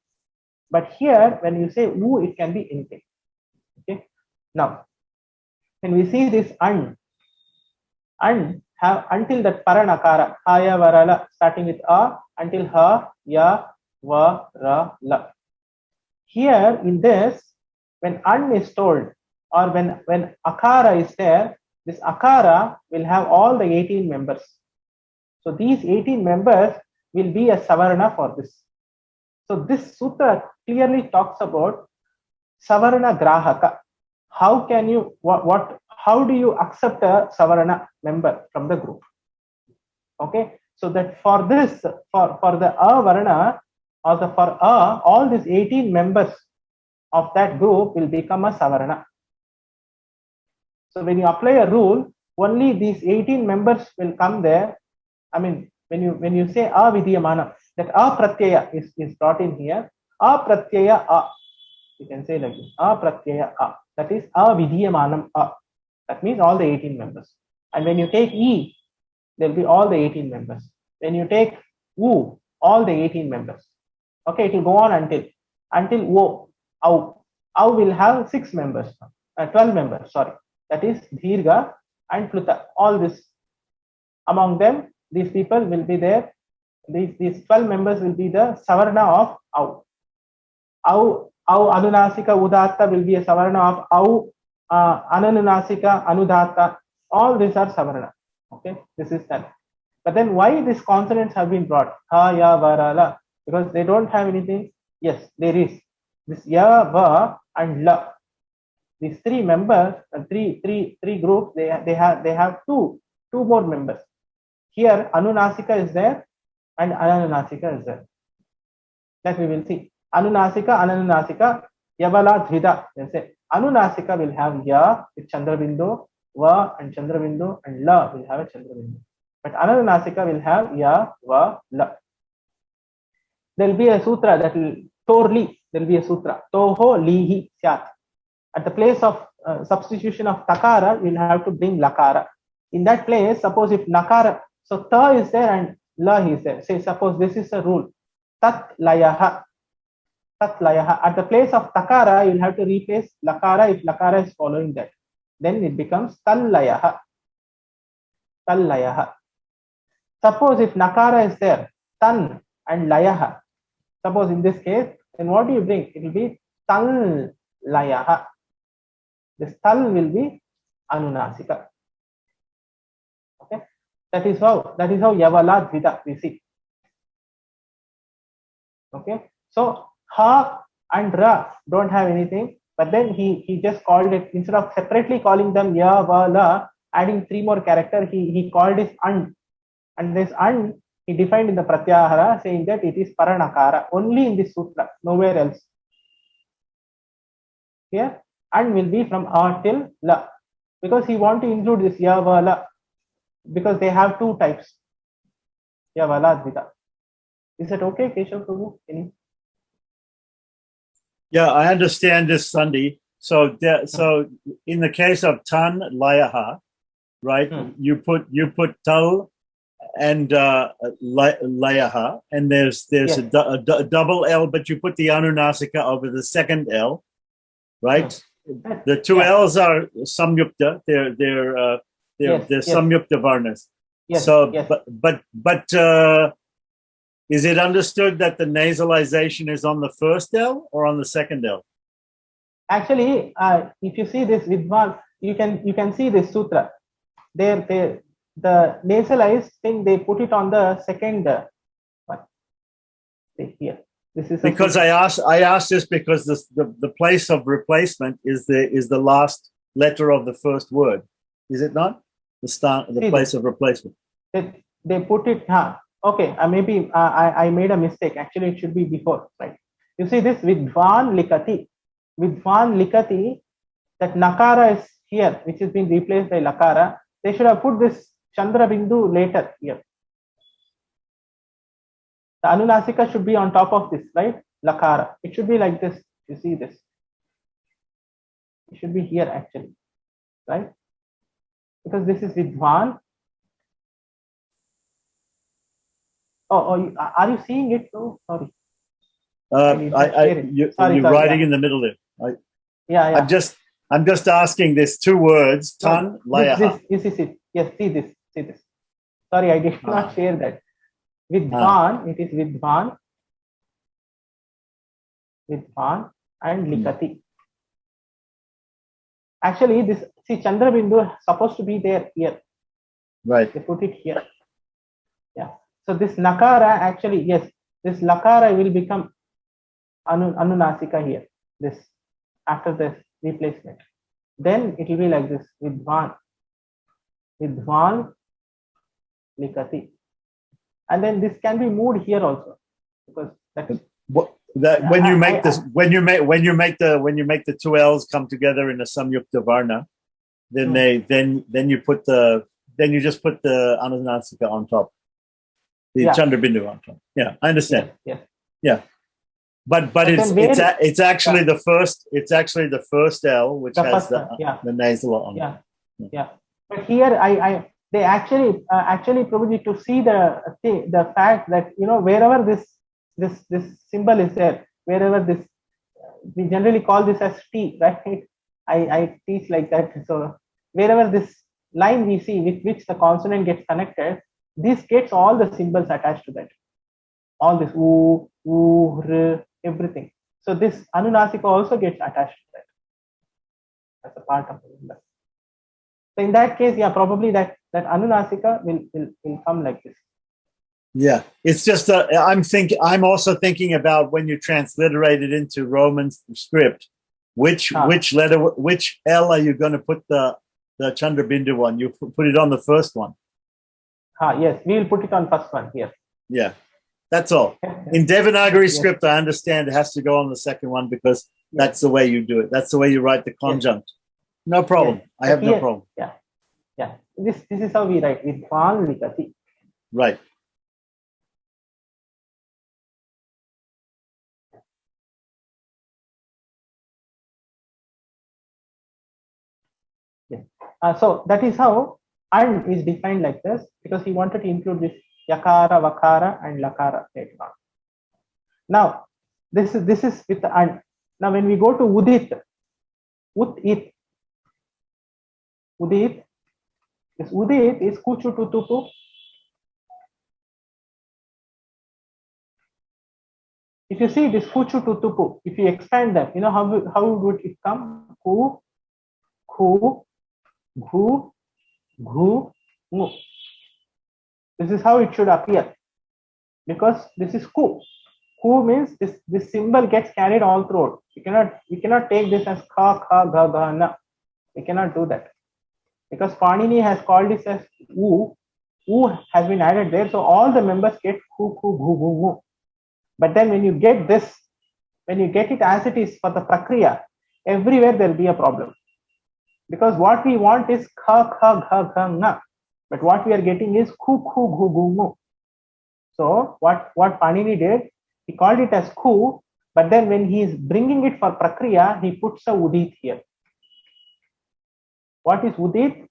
But here, when you say u, it can be anything. Now, when we see this and have until that paranakara, haya varala, starting with a until ha, ya, va, ra, la. Here in this, when an is told, or when akara is there, this akara will have all the 18 members. So these 18 members will be a savarna for this. So this sutra clearly talks about savarna grahaka. How can you how do you accept a savarna member from the group? Okay, so that for this, for the a varna or the for a, all these 18 members of that group will become a savarna. So when you apply a rule, only these 18 members will come there. I mean, when you say a vidiyamana, that a pratyaya is brought in here. A pratyaya a, you can say like this, a pratyaya a, that is a vidiyamanam a, that means all the 18 members. And when you take e, there will be all the 18 members. When you take u, all the 18 members. Okay, it will go on until o, au will have 6 members, 12 members, sorry, that is dirgha and pluta. All this, among them, these people will be there. These 12 members will be the savarna of au. Au anunasika udatta will be a savarna of au, ananunasika anudatta. All these are savarna. Okay, this is done. But then why these consonants have been brought? Ha, ya, va, ra, la. Because they don't have anything. Yes, there is this ya, va, and la. These 3 members, three groups. They have two more members. Here anunasika is there and ananunasika is there. That we will see. Anunasika, ananunasika, yavala dvida. They say anunasika will have ya with chandrabindu, va and chandrabindu, and la will have a chandrabindu. But ananunasika will have ya, va, la. There will be a sutra that will torli. There will be a sutra toho lihi syat. At the place of substitution of takara, you will have to bring lakara. In that place, suppose if nakara, so ta is there and la is there. Say suppose this is a rule. Tat layaha. Tat layaha. At the place of takara, you will have to replace lakara if lakara is following that. Then it becomes tal layaha. Tal layaha. Suppose if nakara is there, tan and layaha. Suppose in this case, then what do you bring? It will be tal layaha. This tal will be anunasika. Okay, that is how yavala dvida we see. Okay, so ha and ra don't have anything, but then he just called it, instead of separately calling them ya, va, la, adding 3 more characters, he called it and this and he defined in the pratyahara, saying that it is paranakara only in this sutra, nowhere else. Here and will be from a till la, because he want to include this ya, va, la, because they have 2 types, ya, va, la, dvida. Is it okay, Keshav Prabhu? Yeah, I understand this, Sunday. So in the case of tan layaha, right? You put tal and layaha, and there's Yes. a double L, but you put the anunasika over the second L, right? The 2 L's are samyukta. They're samyukta varnas. Yes. So, yes. but is it understood that the nasalization is on the first L or on the second L? Actually, if you see this Vidwan, you can see this sutra. The nasalized thing, they put it on the second one. Here, this is because I asked this because the place of replacement is the last letter of the first word, is it not? The place of replacement. They put it. Okay, maybe I made a mistake. Actually, it should be before, right? You see this Vidvan likati. Vidvan likati, that nakara is here, which has been replaced by lakara. They should have put this Chandra Bindu later here. The anunasika should be on top of this, right? Lakara. It should be like this. You see this. It should be here actually, right? Because this is Vidvan. Oh, are you seeing it? Oh, sorry. You're writing in the middle there. Yeah. I'm just asking. There's two words. Tan layaha. This is it. Yes, see this. Sorry, I did not share that. Vidvan, it is Vidvan, and Likati. Actually, this, see, Chandra Bindu is supposed to be there here. Right. They put it here. Yeah. So this Nakara, actually, yes, this Lakara will become Anunasika here. This, after this replacement. Then it will be like this, Vidvan, Likati. And then this can be moved here also, because that's When you make the two L's come together in a samyukta varna, then you just put the Anunasika on top, the Chandra Bindu on top. Yeah, I understand. Yes. Yeah, but it's actually the first L which has the nasal on it. Yeah. But here they actually probably to see the fact that, you know, wherever this symbol is there, wherever this, we generally call this as T, right? I teach like that. So wherever this line we see with which the consonant gets connected, this gets all the symbols attached to that. All this U, R, everything. So this Anunasika also gets attached to that as a part of the symbol. So in that case, yeah, probably that Anunasika will come like this. Yeah, it's just I'm also thinking about when you transliterate it into Roman script, which L are you going to put the Chandra Bindu on? You put it on the first one. Yes, we will put it on first one here. Yeah, that's all. In Devanagari script, I understand it has to go on the second one because that's the way you do it. That's the way you write the conjunct. No problem. I have no problem. Yeah. This is how we write with Vidvan Likati. Right. So that is how and is defined like this, because he wanted to include this Yakara, Vakara, and Lakara later on. Now, this is with the and. Now, when we go to Udit, this Udit is Kuchu Tutupu. If you see this Kuchu Tutupu, if you expand that, you know how would it come? Ku, Ku, Gu, Gu, Mu. This is how it should appear, because this is Ku. Ku means this symbol gets carried all throughout. We cannot take this as Ka, Kha, Ga, Ga, Na. We cannot do that, because Panini has called this as U. U has been added there, so all the members get Ku, Ku, Gu, Gu, Mu. But then when you get this, when you get it as it is for the Prakriya, everywhere there will be a problem. Because what we want is Kha, Kha, Gha, Gha, Na. But what we are getting is Ku, Ku, Gu, Gu, Mu. So what Panini did, he called it as Ku, but then when he is bringing it for Prakriya, he puts a Udit here. What is Udit?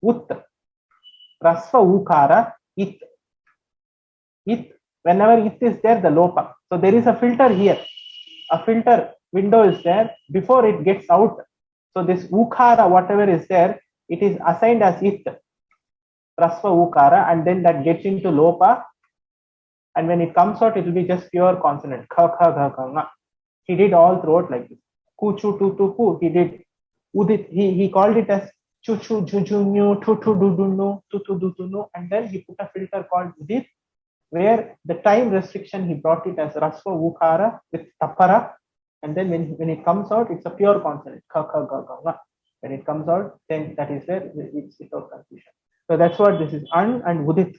Ut. Rasva Ukara, It. It. Whenever It is there, the Lopa. So there is a filter here. A filter window is there before it gets out. So this Ukara, whatever is there, it is assigned as It. Rasva Ukara, and then that gets into Lopa. And when it comes out, it will be just pure consonant. Kha, Kha, Gha, Gha, Na. He did all throughout like this. Kuchu, Tutu, Pu. He did Udit. He called it as Chuchu, Juju, Nyu, Tutu, Dudu, No, Tutu, Dudu, No. And then he put a filter called Udit, where the time restriction, he brought it as Rasva Ukara with Tapara. And then when it comes out, it's a pure consonant. Kha, Kha, Ga, Ga, Na. When it comes out, then that is where it's without confusion. So that's what this is. And Udit.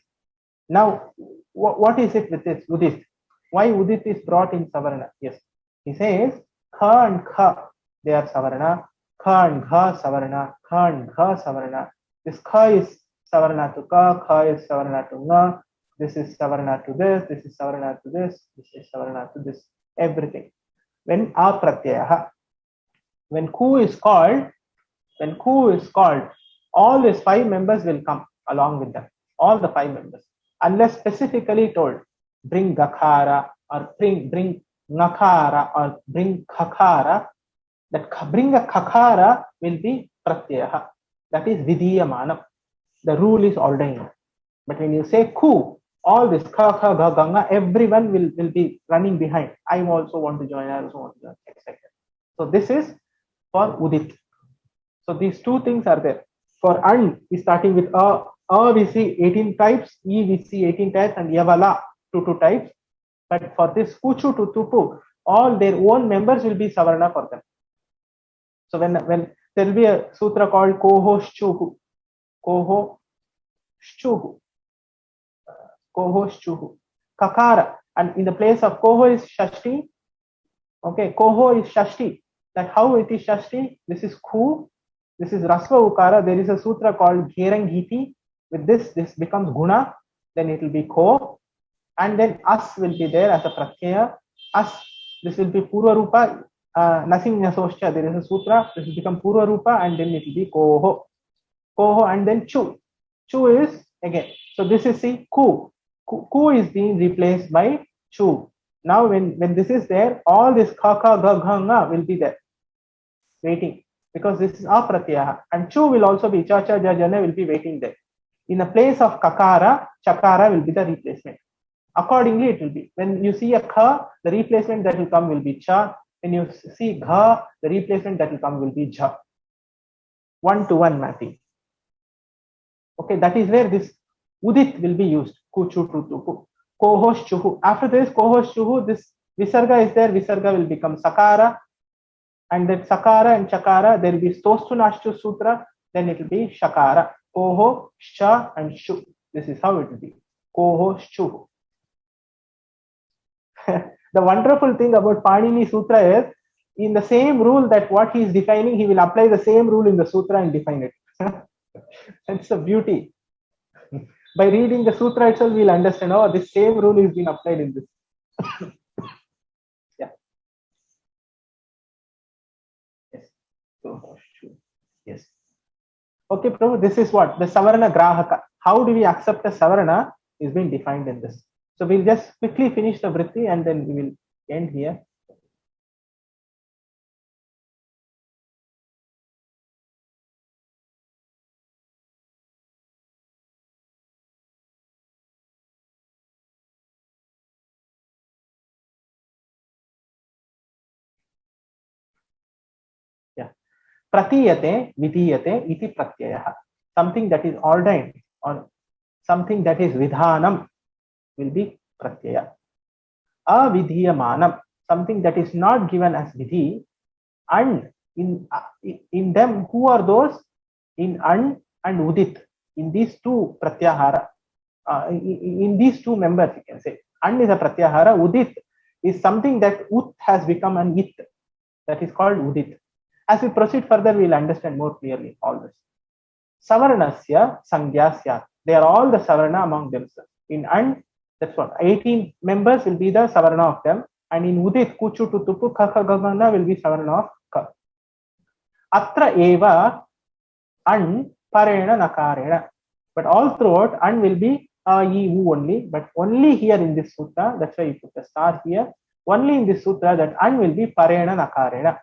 Now, what is it with this Udit? Why Udit is brought in Savarna? Yes, he says Kha and Kha, they are Savarna. Kha and Gha Savarna. Kha and Gha Savarna. This Kha is Savarna to Ka. Kha is Savarna to Na. This is Savarna to this. This is Savarna to this. This is Savarna to this. Everything. When A Pratyaha, when Ku is called, all these 5 members will come along with them. All the 5 members. Unless specifically told, bring Gakara or bring Nakara or bring Kakara, that bring a kakara will be pratyaya. That is vidhiyamanam. The rule is ordained. But when you say ku, all this ka, kha, ga, ganga, everyone will be running behind. I also want to join, I also want to join, etc. So this is for udit. So these two things are there. For an, we starting with we see 18 types, e we see 18 types, and yavala 2 types. But for this kuchu to tupu, all their own members will be savarna for them. So when there will be a sutra called koho shchuhu, koho shchuhu, koho shchuhu, kakara, and in the place of koho is shashti. Okay, koho is shashti. That how it is shashti? This is ku. This is rasva ukara. There is a sutra called gherangiti. With this becomes guna. Then it will be ko, and then as will be there as a pratyaya. As, this will be purva rupa. Nothing nasoscha. There is a sutra. This will become purva rupa, and then it will be koho, koho, and then chu. Chu is again. So this is the ku. Ku is being replaced by chu. Now when this is there, all this ka, ka, ga, gha, nga will be there, waiting, because this is apratyaha, and chu will also be cha, cha, ja, jana will be waiting there. In the place of kakara, chakara will be the replacement. Accordingly, it will be. When you see a kha, the replacement that will come will be cha. When you see gha, the replacement that will come will be jha. 1-to-1 mapping. Okay, that is where this udit will be used. Kuchu to tupu. Kohosh chuhu. After this kohosh chuhu, this visarga is there. Visarga will become sakara. And that sakara and chakara, there will be stostunashtu sutra. Then it will be shakara. Koho, sha, and shu. This is how it will be. Koho, shu. The wonderful thing about Panini Sutra is, in the same rule that what he is defining, he will apply the same rule in the sutra and define it. That's the beauty. By reading the sutra itself, we'll understand, oh, this same rule is being applied in this. Yeah. Yes. So, yes. Okay, Prabhu, this is what? The Savarna Grahaka. How do we accept a Savarna is being defined in this. So we'll just quickly finish the vritti and then we will end here. Yeah. Pratiyate, vidhiyate, iti pratyayah. Something that is ordained or something that is vidhanam will be pratyaya. Avidhiyamanam, something that is not given as vidhi, and in them, who are those? In an and udit, in these two pratyahara, in these two members, you can say. An is a pratyahara, udit is something that ut has become an it, that is called udit. As we proceed further, we will understand more clearly all this. Savarnasya sangyā syat. They are all the savarna among themselves. In an, that's what, 18 members will be the savarna of them, and in udit, kuchu to tupu, kha, kha, ga, ga, will be savarna of ka. Atra eva an parena nakarena. But all throughout, an will be e, u only, but only here in this sutra, that's why you put the star here, only in this sutra that an will be parena nakarena.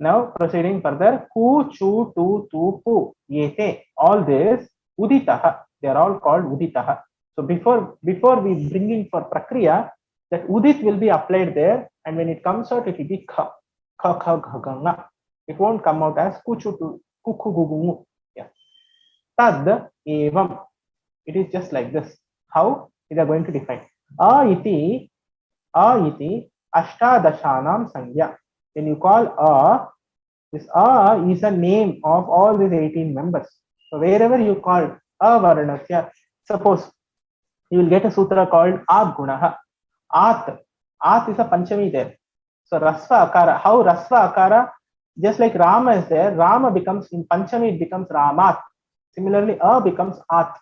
Now proceeding further, ku, chu, tu, pu, yete, all this, uditaha, they are all called uditaha. So before we bring in for prakriya, that udit will be applied there, and when it comes out, it will be kha, kha, kha, gha, ga, nga. It won't come out as kuchu to kuku gugu. Yeah. Tad evam. It is just like this. How? We are going to define. A iti ashtadashanam sangya. When you call this is a name of all these 18 members. So wherever you call varnasya, suppose you will get a sutra called gunaha. At is a panchami there. So rasva akara. How rasva akara? Just like Rama is there, Rama becomes, in panchami it becomes Ramat. Similarly, becomes at.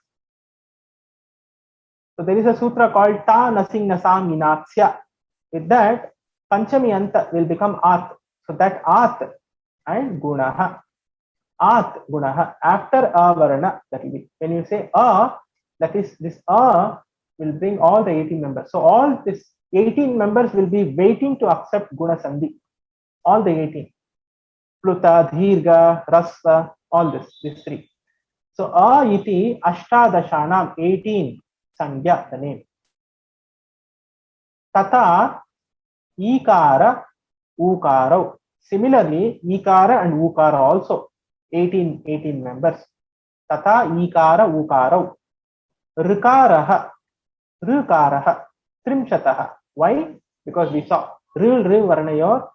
So there is a sutra called ta nasing nasam minatsya. With that, panchami anta will become at. So that at and gunaha. At gunaha. After varna, that will be. When you say that is this will bring all the 18 members. So all this 18 members will be waiting to accept guna sandhi. All the 18. Pluta, Dirgha, Rasva, all this, these three. So A iti ashtadashanam, 18 sangya, the name. Tata ikara ukara. Similarly, ikara and ukara also 18 members. Tata ikara ukara. Rikaraha, rikaraha, trimshataha. Why? Because we saw ril varnayor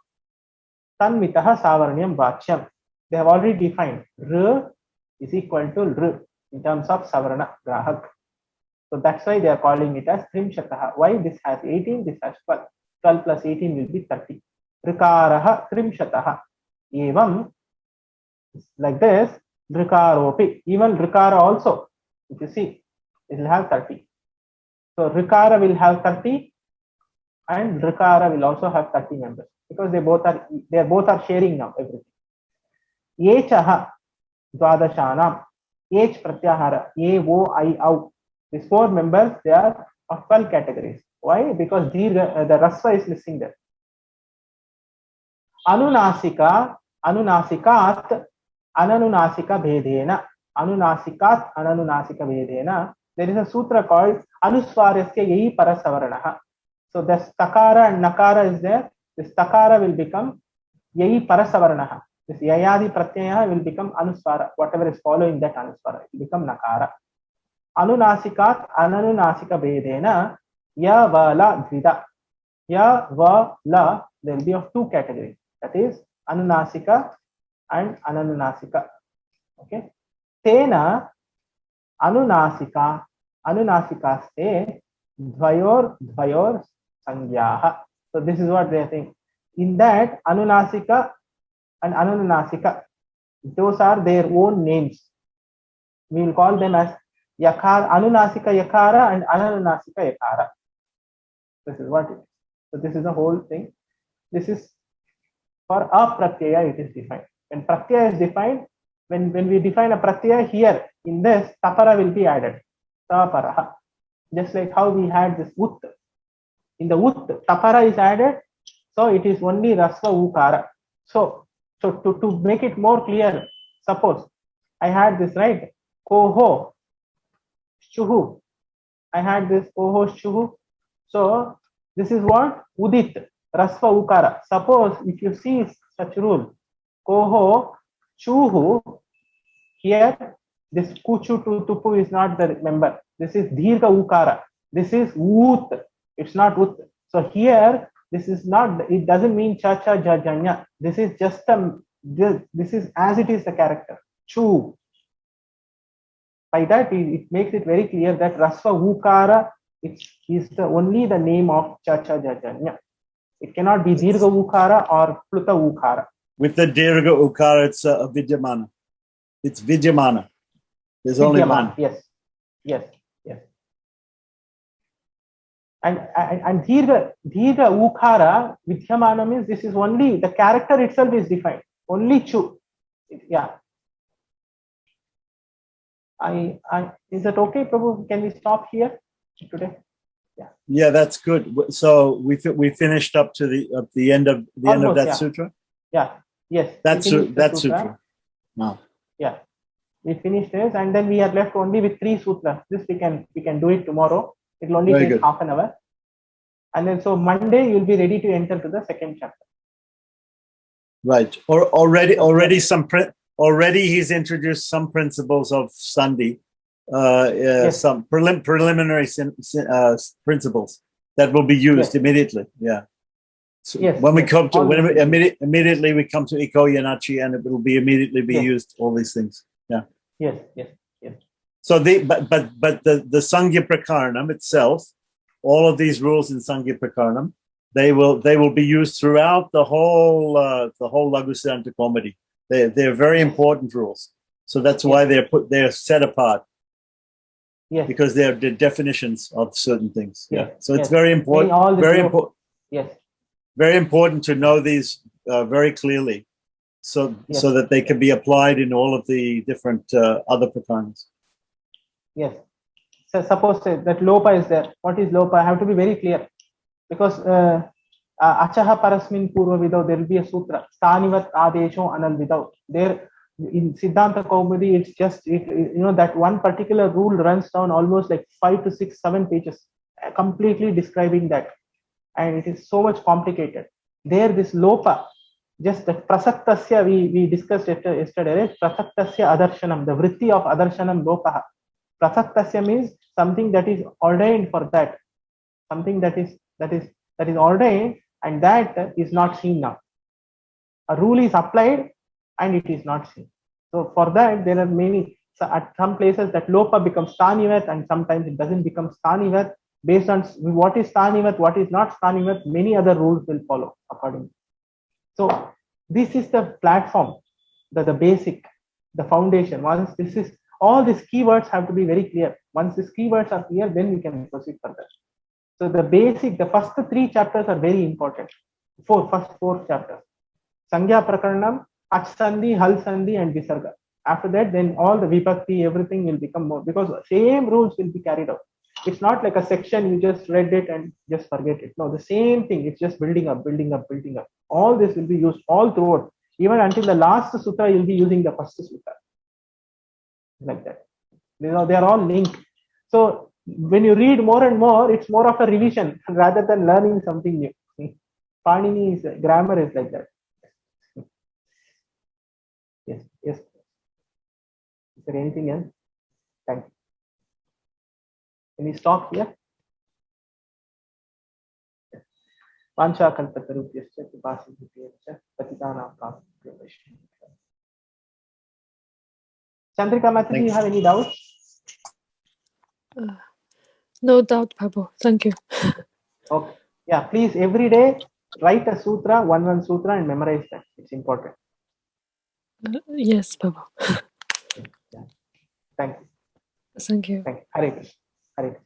tanvitaha savarnyam vachyam. They have already defined r is equal to r in terms of savarna grahak. So that's why they are calling it as trimshataha. Why? This has 18, this has 12. 12 plus 18 will be 30. Rikaraha trimshataha. Evam, like this, rikaropi. Even rikara also, if you see, it will have 30. So rikara will have 30 and rikara will also have 30 members because they both are sharing now everything. Yechaha dvadashanam. H pratyahara. A, O, I, Au. These 4 members, they are of 12 categories. Why? Because the rasva is missing there. Anunasika, anunasikat, ananunasika bhedena. Anunasikat, ananunasika bhedena. There is a sutra called Anuswarasya Yai Parasavaranaha. So the takara and nakara is there. This takara will become Yai Parasavaranaha. This Yayadi Pratyaya will become Anuswara. Whatever is following that Anuswara, it will become nakara. Anunasikat, ananunasika bhedena. Ya va la dvida. Ya va la, there will be of 2 categories. That is Anunasika and Ananunasika. Okay. Tena Anunasika, Anunasikaste dvayor sangyaha. So this is what they are saying. In that Anunasika and Ananunasika, those are their own names. We will call them as Yakara, Anunasika Yakara and Ananunasika Yakara. This is what it is. So this is the whole thing. This is for a pratyaya, it is defined. When pratyaya is defined, when we define a pratyaya here, in this, tapara will be added. Taparaha. Just like how we had this ut. In the ut, tapara is added, so it is only rasva ukara. So to make it more clear, suppose I had this, right? Koho, shuhu. I had this koho, shuhu. So this is what? Udit, rasva ukara. Suppose if you see such rule, koho, chuhu, here this kuchu to tupu is not the member. This is dirgha ukara. This is ut. It's not ut. So here this is not. It doesn't mean cha cha jajanya. This is just this is as it is the character. Chu. By that it makes it very clear that rasva ukara is only the name of cha cha jajanya. It cannot be dirgha ukara or pluta ukara. With the dirgha ukara, it's a vidyamana. It's vidyamana. There's only one. Yes. And dirgha ukara vidyamana means this is only the character itself is defined. Only chu. Yeah. Is that okay, Prabhu? Can we stop here today? Yeah, that's good. So we finished up to the end of that sutra. Yeah. Yes. That's sutra. No. Yeah. We finished this, and then we are left only with 3 sutras. This we can do it tomorrow. It will only take half an hour. And then so Monday you'll be ready to enter to the 2nd chapter. Right. Or already he's introduced some principles of Sandhi. Some preliminary principles that will be used immediately. Yeah. So when we come to immediately we come to Iko Yanachi, and it will be immediately used. All these things. Yeah. Yes. So but the Sangya Prakaranam itself, all of these rules in Sangya Prakaranam, they will be used throughout the whole Laghu Siddhanta Kaumudi. They're very important rules. So that's why they're set apart. Yes. Because they're the definitions of certain things. Yeah. So it's very important. Very important. Yes. Very important to know these very clearly, so that they can be applied in all of the different other prakaras. Yes. So suppose that lopa is there. What is lopa? I have to be very clear, because Achaha parasmin purva vidau, there will be a sutra. Stanivat adesho anal vidau. There in Siddhanta Kaumudi, it's just, that one particular rule runs down almost like 5 to 6, 7 pages, completely describing that. And it is so much complicated. There, this lopa, just the prasaktasya, we discussed yesterday, right? Prasaktasya adarshanam, the vritti of adarshanam lopaha. Prasaktasya means something that is ordained for that, something that is ordained, and that is not seen now. A rule is applied and it is not seen. So for that, there are many. So at some places that lopa becomes stanivat, and sometimes it doesn't become stanivat. Based on what is stanivat, what is not stanivat, many other rules will follow accordingly. So this is the platform, the basic, the foundation. Once this is, all these keywords have to be very clear. Once these keywords are clear, then we can proceed further. So the basic, the first 3 chapters are very important. First 4 chapters. Sangya Prakaranam, Ach Sandhi, Hal Sandhi, and Visarga. After that, then all the Vibhakti, everything will become more, because same rules will be carried out. It's not like a section, you just read it and just forget it. No, the same thing, it's just building up, building up, building up. All this will be used all throughout. Even until the last sutra, you'll be using the first sutra. Like that. They are all linked. So when you read more and more, it's more of a revision rather than learning something new. Panini's grammar is like that. Yes, yes. Is there anything else? Thank you. Can we stop here? Pancha kalpatarupyascha kripasindhubhyascha patitanam pavanebhyo. Chandrika Mataji, you have any doubts? No doubt, Prabhu. Thank you. Okay. Yeah, please every day write a sutra, one sutra, and memorize that. It's important. Yes, Prabhu. Yeah. Thank you. Thank you. Thank you. Hare Krishna. Hare Krishna.